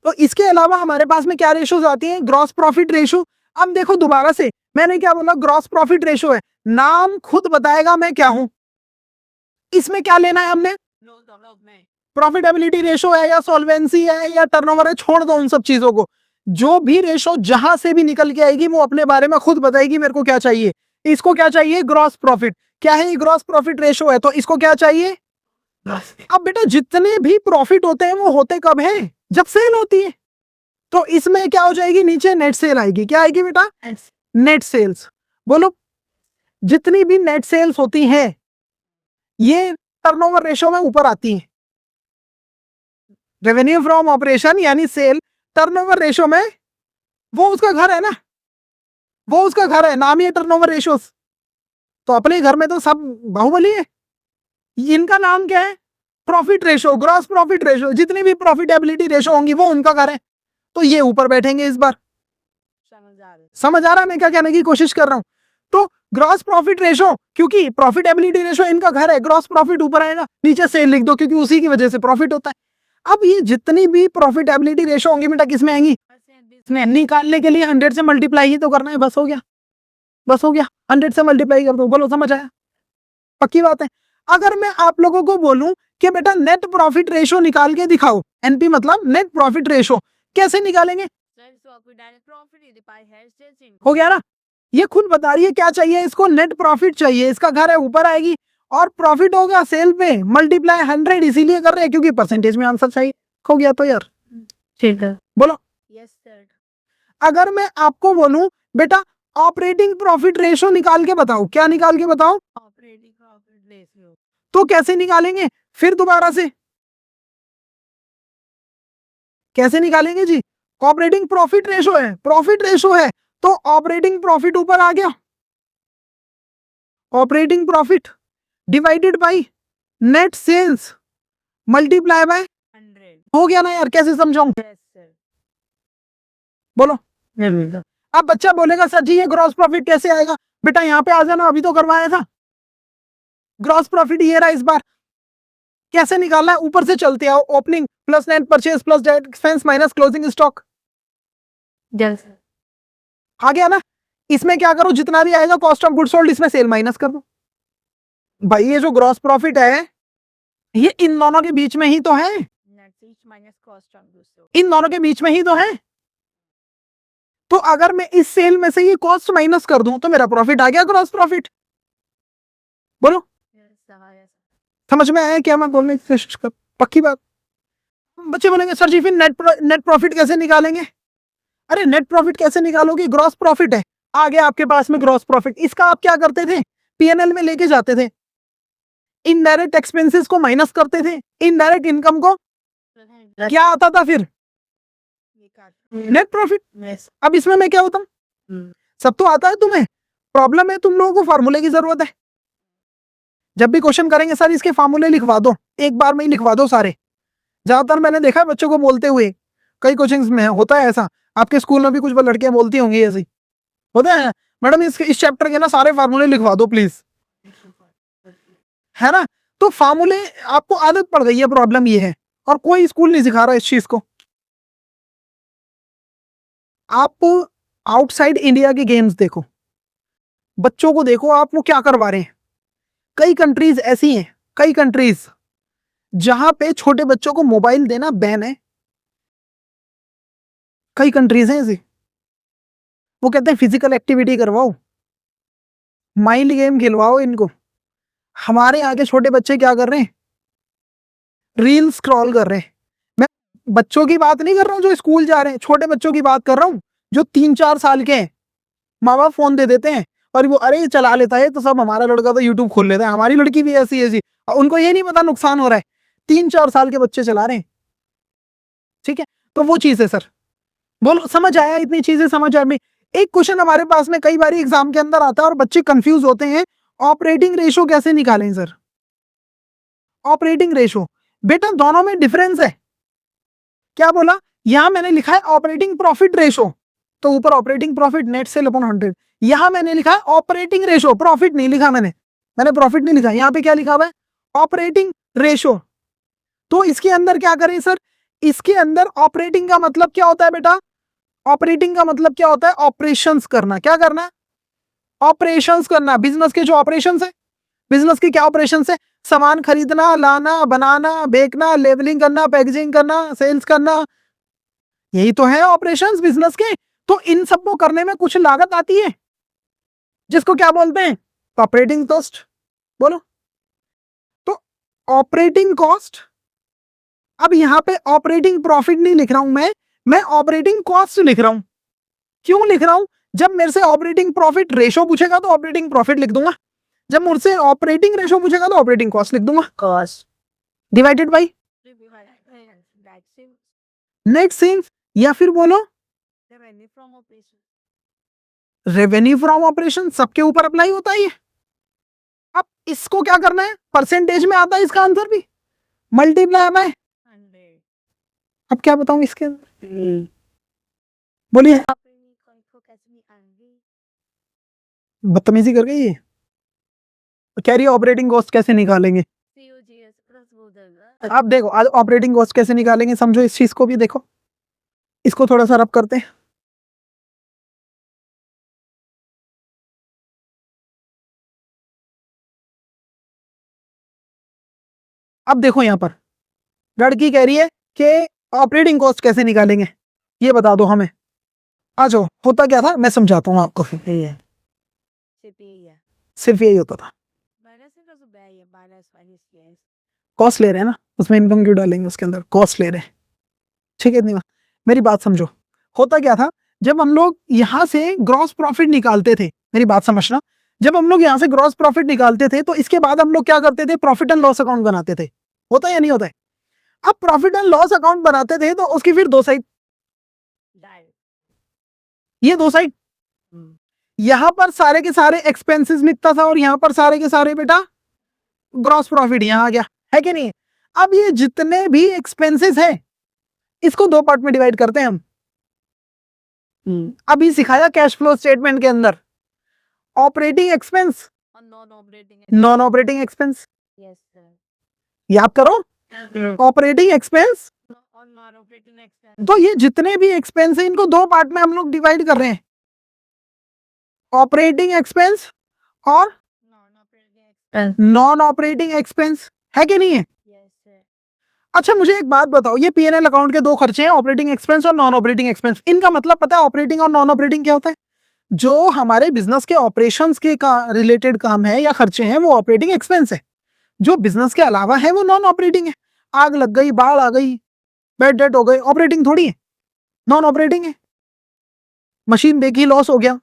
तो इसके अलावा हमारे पास में क्या रेशोज आती हैं? Gross profit ratio. अब देखो दोबारा से, मैंने क्या बोला? ग्रॉस प्रॉफिट रेशो है, नाम खुद बताएगा मैं क्या हूं। इसमें क्या लेना है हमने? No doubt में. प्रॉफिटेबिलिटी रेशो है या सॉल्वेंसी है या टर्नओवर है, छोड़ दो उन सब चीजों को। जो भी रेशो जहां से भी निकल के आएगी वो अपने बारे में खुद बताएगी मेरे को क्या चाहिए। इसको क्या चाहिए? Gross profit. क्या है ये? ग्रॉस प्रॉफिट रेशो है, तो इसको क्या चाहिए? अब बेटा जितने भी प्रॉफिट होते हैं वो होते कब है? जब सेल होती है। तो इसमें क्या हो जाएगी? नीचे नेट सेल आएगी। क्या आएगी बेटा? Net sales. बोलो, जितनी भी नेट सेल्स होती हैं ये टर्नओवर रेशो में ऊपर आती हैं। रेवेन्यू फ्रॉम ऑपरेशन यानी सेल टर्नओवर रेशो में, वो उसका घर है ना, वो उसका घर है, नाम ही है टर्नओवर रेशोस। तो अपने घर में तो सब बाहुबली है। इनका नाम क्या है? Profit ratio, gross profit ratio. जितनी भी प्रॉफिटेबिलिटी रेशो होंगी वो उनका घर है, तो ये ऊपर बैठेंगे इस बार। समझ आ रहा. समझ आ रहा है मैं क्या कहने की कोशिश कर रहा हूं? तो ग्रॉस प्रॉफिट रेशो, क्योंकि प्रॉफिटेबिलिटी रेशो इनका घर है, ग्रॉस प्रॉफिट ऊपर आएगा, नीचे सेल लिख दो क्योंकि उसी की वजह से प्रॉफिट होता है। अब ये जितनी भी प्रॉफिटेबिलिटी रेशो होंगी बेटा किस में आएंगी? इसमें। निकालने के लिए 100 से मल्टीप्लाई ही तो करना है, बस हो गया, बस हो गया। 100 से मल्टीप्लाई कर दो। बोलो, समझ आया? पक्की बात है। अगर मैं आप लोगों को बोलूं कि बेटा नेट प्रॉफिट रेशो निकाल के दिखाओ, एनपी मतलब नेट प्रॉफिट रेशो, कैसे निकालेंगे? हो गया ना? ये खुद बता रही है क्या चाहिए इसको? नेट प्रॉफिट चाहिए, इसका घर है, ऊपर आएगी, और प्रॉफिट होगा सेल पे, मल्टीप्लाई 100, इसीलिए कर रहे हैं क्योंकि परसेंटेज में आंसर चाहिए। हो गया तो यार, ठीक है. बोलो। Yes, sir. अगर मैं आपको बोलूं बेटा ऑपरेटिंग प्रॉफिट रेशो निकाल के बताओ, क्या निकाल के बताओ? Operating profit ratio. तो कैसे निकालेंगे? फिर दोबारा से कैसे निकालेंगे जी? ऑपरेटिंग प्रॉफिट रेशो है, प्रॉफिट रेशो है, तो ऑपरेटिंग प्रॉफिट ऊपर आ गया, operating profit divided by net sales multiply by 100. हो गया ना यार? कैसे समझाऊं? Yes, sir. बोलो। There we go. अब बच्चा बोलेगा सर जी ये ग्रॉस प्रॉफिट कैसे आएगा? बेटा यहाँ पे आ जाना, अभी तो करवाया था। ग्रॉस प्रॉफिट ये रहा इस बार। कैसे निकालना है? ऊपर से चलते आओ, opening plus net purchase plus direct expense minus closing stock. आ गया ना? इसमें क्या करो, जितना भी आएगा कॉस्ट ऑफ गुड सोल्ड, इसमें सेल माइनस कर दो। भाई ये जो ग्रॉस प्रॉफिट है, ये इन दोनों के बीच में ही तो है, इन दोनों के बीच में ही तो है। तो अगर मैं इस सेल में से ये कॉस्ट माइनस कर दूं तो मेरा प्रॉफिट आ गया, ग्रॉस प्रॉफिट। बोलो समझ में आया क्या मैं बोलने की कोशिश कर? पक्की बात। बच्चे बोलेंगे सर जी फिर नेट प्रॉफिट कैसे निकालेंगे? अरे नेट प्रॉफिट कैसे निकालोगे? ग्रॉस प्रॉफिट है, आ गया आपके पास में ग्रॉस प्रॉफिट। इसका आप क्या करते थे? पीएनएल में लेके जाते थे, इनडायरेक्ट एक्सपेंसेस को माइनस करते थे, इनडायरेक्ट इनकम को, क्या आता था फिर? Net profit. अब इसमें मैं क्या होता हूं? सब तो आता है तुम्हें, प्रॉब्लम है तुम लोगों को फॉर्मूले की जरूरत है। जब भी क्वेश्चन करेंगे सर इसके फॉर्मूले लिखवा दो, एक बार में ही लिखवा दो सारे। ज्यादातर मैंने देखा है बच्चों को बोलते हुए, कई कोचिंग्स में होता है ऐसा, आपके स्कूल में भी कुछ लड़कियां बोलती होंगी ऐसे ही, होता है मैडम इस चैप्टर के ना सारे फार्मूले लिखवा दो प्लीज, है ना? तो फार्मूले आपको आदत पड़ गई है, प्रॉब्लम ये है, और कोई स्कूल नहीं सिखा रहा इस चीज को। आप आउटसाइड इंडिया के गेम्स देखो, बच्चों को देखो आप वो क्या करवा रहे हैं। कई कंट्रीज ऐसी हैं, कई कंट्रीज जहां पे छोटे बच्चों को मोबाइल देना बैन है। कई कंट्रीज हैं ऐसी, वो कहते हैं फिजिकल एक्टिविटी करवाओ, माइंड गेम खिलवाओ इनको। हमारे यहाँ के छोटे बच्चे क्या कर रहे हैं? रील स्क्रॉल कर रहे हैं। मैं बच्चों की बात नहीं कर रहा हूँ जो स्कूल जा रहे हैं, छोटे बच्चों की बात कर रहा हूँ जो 3-4 साल के हैं। माँ बाप फोन दे देते हैं और वो अरे चला लेता है तो सब, हमारा लड़का तो यूट्यूब खोल लेता है, हमारी लड़की भी ऐसी है जी, और उनको ये नहीं पता नुकसान हो रहा है। 3-4 साल के बच्चे चला रहे हैं, ठीक है? तो वो चीज है सर। बोलो समझ आया? इतनी चीजें समझ आ में। एक क्वेश्चन हमारे पास में कई बार एग्जाम के अंदर आता है और बच्चे कंफ्यूज होते हैं, ऑपरेटिंग रेशो कैसे निकालें सर? ऑपरेटिंग रेशो, बेटा दोनों में डिफरेंस है। क्या बोला? यहां मैंने लिखा है ऑपरेटिंग प्रॉफिट रेशो, तो ऊपर operating profit net cell upon 100। यहां मैंने लिखा है ऑपरेटिंग रेशो, प्रॉफिट नहीं लिखा मैंने प्रॉफिट नहीं लिखा, यहां पे क्या लिखा हुआ है? Operating ratio. तो इसके अंदर क्या करें सर? इसके अंदर ऑपरेटिंग का मतलब क्या होता है बेटा? ऑपरेटिंग का मतलब क्या होता है? ऑपरेशंस करना। क्या करना? ऑपरेशंस करना। बिजनेस के जो ऑपरेशंस है, बिजनेस के क्या ऑपरेशंस है? सामान खरीदना, लाना, बनाना, बेचना, लेबलिंग करना, पैकेजिंग करना, सेल्स करना, यही तो है ऑपरेशंस बिजनेस के। तो इन सबको करने में कुछ लागत आती है, जिसको क्या बोलते हैं? Operating cost. बोलो तो ऑपरेटिंग कॉस्ट। अब यहां पे ऑपरेटिंग प्रॉफिट नहीं लिख रहा हूं मैं ऑपरेटिंग कॉस्ट लिख रहा हूं। क्यों लिख रहा हूं? जब मेरे से ऑपरेटिंग प्रॉफिट रेशो पूछेगा तो ऑपरेटिंग प्रॉफिट लिख दूंगा, जब मुझसे ऑपरेटिंग रेशो पूछेगा तो ऑपरेटिंग कॉस्ट लिख दूंगा। Cost divided by net sales, या फिर बोलो रेवेन्यू फ्रॉम ऑपरेशन। सबके ऊपर अप्लाई होता है ये। अब इसको क्या करना है? परसेंटेज में आता है इसका आंसर भी, मल्टीप्लाई बाय। अब क्या बताऊं इसके अंदर? बोलिए, बदतमीजी कर गई ये। कैरी ऑपरेटिंग कॉस्ट कैसे निकालेंगे? आप देखो आज ऑपरेटिंग कॉस्ट कैसे निकालेंगे, समझो इस चीज को भी देखो, इसको थोड़ा सा रब करते हैं। अब देखो यहां पर लड़की कह रही है कि ऑपरेटिंग कॉस्ट कैसे निकालेंगे, ये बता दो हमें। आ जाओ, होता क्या था मैं समझाता हूँ आपको। सिर्फ यही होता था, कॉस्ट ले रहे हैं ना, उसमें इनकम क्यों डालेंगे? उसके अंदर कॉस्ट ले रहे हैं, ठीक है? इतनी बात, मेरी बात समझो। होता क्या था, जब हम लोग यहां से ग्रॉस प्रॉफिट निकालते थे, मेरी बात समझना, जब हम लोग यहां से ग्रॉस प्रॉफिट निकालते थे तो इसके बाद हम लोग क्या करते थे? प्रॉफिट एंड लॉस अकाउंट बनाते थे। होता है या नहीं होता है? अब प्रॉफिट एंड लॉस अकाउंट बनाते थे तो उसकी फिर दो साइड, ये दो साइड, यहां पर सारे के सारे एक्सपेंसेस लिखता था और यहां पर सारे के सारे बेटा ग्रॉस प्रॉफिट यहां आ गया, है कि नहीं? अब ये जितने भी एक्सपेंसेस है इसको दो पार्ट में डिवाइड करते हैं हम। अभी सिखाया कैश फ्लो स्टेटमेंट के अंदर, ऑपरेटिंग एक्सपेंस, और non operating non operating expense, yes sir, याद करो, ऑपरेटिंग एक्सपेंस। और नॉन ऑपरेटिंग एक्सपेंस तो ये जितने भी एक्सपेंस है इनको दो पार्ट में हम लोग डिवाइड कर रहे हैं, ऑपरेटिंग एक्सपेंस और non operating expense non operating expense, है कि नहीं है? Yes sir. अच्छा मुझे एक बात बताओ, ये पीएनएल अकाउंट के दो खर्चे हैं, ऑपरेटिंग एक्सपेंस और नॉन ऑपरेटिंग एक्सपेंस। इनका मतलब पता है ऑपरेटिंग और नॉन ऑपरेटिंग क्या होता है? जो हमारे बिजनेस के ऑपरेशंस के रिलेटेड काम है या खर्चे हैं वो ऑपरेटिंग एक्सपेंस है, जो बिजनेस के अलावा है वो नॉन ऑपरेटिंग है। आग लग गई, बाढ़ आ गई, बेड डेड हो गई, ऑपरेटिंग थोड़ी है, नॉन ऑपरेटिंग है। मशीन देखी, लॉस हो गया,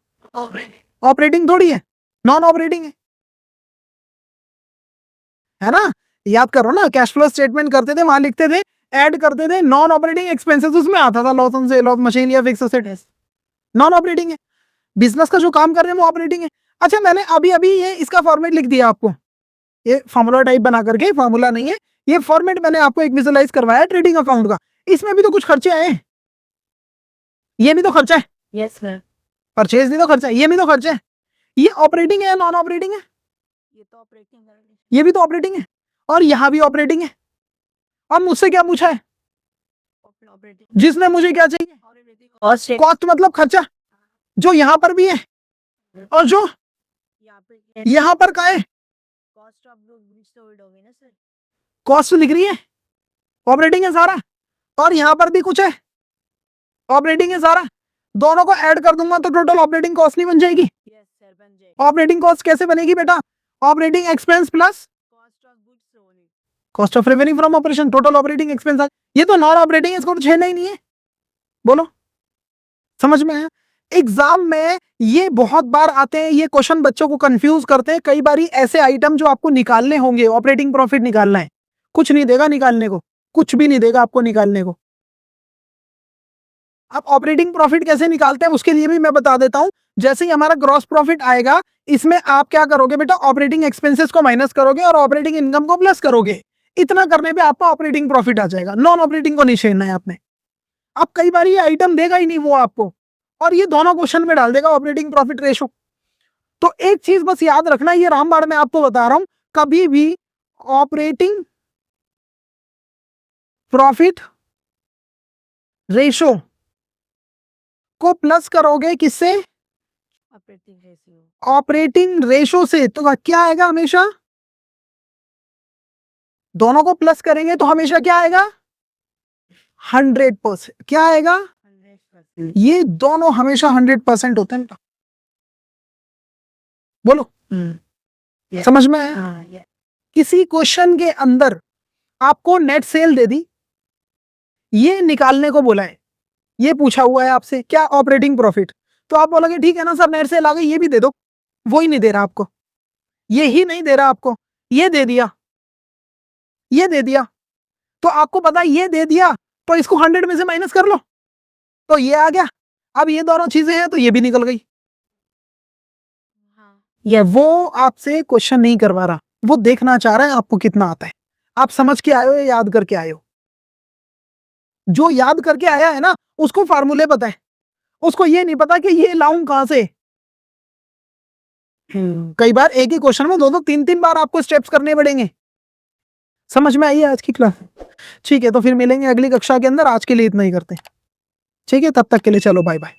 ऑपरेटिंग थोड़ी है, नॉन ऑपरेटिंग है ना? याद करो ना, कैश फ्लो स्टेटमेंट करते थे, वहां लिखते थे, ऐड करते थे नॉन ऑपरेटिंग एक्सपेंसेस, उसमें आता था loss on sale of machine या फिक्स एसेट, नॉन ऑपरेटिंग है। बिजनेस का जो काम कर रहे हैं वो ऑपरेटिंग है। अच्छा मैंने अभी अभी ये इसका फॉर्मेट लिख दिया आपको, ये फॉर्मूला टाइप बना करके, फॉर्मूला नहीं है ये, फॉर्मेट मैंने आपको एक विजुअलाइज करवाया ट्रेडिंग अकाउंट का। इसमें भी तो कुछ खर्चे आए, ये भी तो खर्चा है, यस सर, परचेज भी तो खर्चा है, ये भी तो खर्चा है। ये ऑपरेटिंग है या नॉन ऑपरेटिंग है? ये तो ऑपरेटिंग कर रही ये भी तो ऑपरेटिंग है, और यहाँ भी ऑपरेटिंग है। और मुझसे क्या पूछा है ऑपरेटिंग जिसने, मुझे क्या चाहिए? कॉस्ट कॉस्ट मतलब खर्चा, जो यहाँ पर भी है और जो यहाँ पे यहाँ पर का है। कॉस्ट ऑफ गुड्स सोल्ड होगी ना सर, कॉस्ट लिख रही है, ऑपरेटिंग है सारा, और यहाँ पर भी कुछ है, ऑपरेटिंग है सारा। दोनों को ऐड कर दूंगा तो टोटल ऑपरेटिंग कॉस्ट नहीं बन जाएगी? यस सर बन जाएगी। ऑपरेटिंग कॉस्ट कैसे बनेगी बेटा? Operating expense plus cost of goods sold, cost of revenue from operation, total operating expense. ये तो नॉन ऑपरेटिंग है, इसको तो छेड़ना ही नहीं है। बोलो, समझ में आया? एग्जाम में ये बहुत बार आते हैं, ये क्वेश्चन बच्चों को कंफ्यूज करते हैं। कई बार ऐसे आइटम जो आपको निकालने होंगे, ऑपरेटिंग प्रॉफिट निकालना है, कुछ नहीं देगा निकालने को, कुछ भी नहीं देगा आपको निकालने को। अब ऑपरेटिंग प्रॉफिट कैसे निकालते हैं उसके लिए भी मैं बता देता हूं। जैसे ही हमारा ग्रॉस प्रॉफिट आएगा, इसमें आप क्या करोगे बेटा, ऑपरेटिंग एक्सपेंसेस को माइनस करोगे और ऑपरेटिंग इनकम को प्लस करोगे। इतना करने पे आपका ऑपरेटिंग प्रॉफिट आ जाएगा, नॉन ऑपरेटिंग को नहीं छेड़ना है आपने। अब कई बार ये आइटम देगा ही नहीं वो आपको, और ये दोनों क्वेश्चन में डाल देगा ऑपरेटिंग प्रॉफिट रेशो। तो एक चीज बस याद रखना, ये रामबाण में आपको बता रहा हूं, कभी भी ऑपरेटिंग प्रॉफिट रेशो को प्लस करोगे किससे? ऑपरेटिंग रेशियो, ऑपरेटिंग रेशो से। तो क्या आएगा हमेशा? दोनों को प्लस करेंगे तो हमेशा क्या आएगा? 100%। क्या आएगा? 100%। ये दोनों हमेशा 100% होते हैं। बोलो, समझ में आया? हाँ, किसी क्वेश्चन के अंदर आपको नेट सेल दे दी, ये निकालने को बोला है, ये पूछा हुआ है आपसे क्या? Operating profit. तो आप बोलोगे ठीक है ना सर, नेट सेल आ गई, ये भी दे दो। वो ही नहीं दे रहा आपको, ये ही नहीं दे रहा आपको, ये दे दिया, ये दे दिया। तो आपको पता है ये दे दिया, तो इसको 100 में से माइनस कर लो, तो ये आ गया। अब ये दोनों चीजें हैं तो ये भी निकल गई। हाँ, ये वो आपसे क्वेश्चन नहीं करवा रहा, वो देखना चाह रहा है आपको कितना आता है। आप समझ के आए हो या याद करके आए हो? जो याद करके आया है ना, उसको फार्मूले पता है, उसको ये नहीं पता कि ये लाऊं कहां से। कई बार एक ही क्वेश्चन में 2-2 3-3 बार आपको स्टेप्स करने पड़ेंगे। समझ में आई है आज की क्लास? ठीक है, तो फिर मिलेंगे अगली कक्षा के अंदर। आज के लिए इतना ही करते हैं, ठीक है? तब तक के लिए चलो बाय बाय।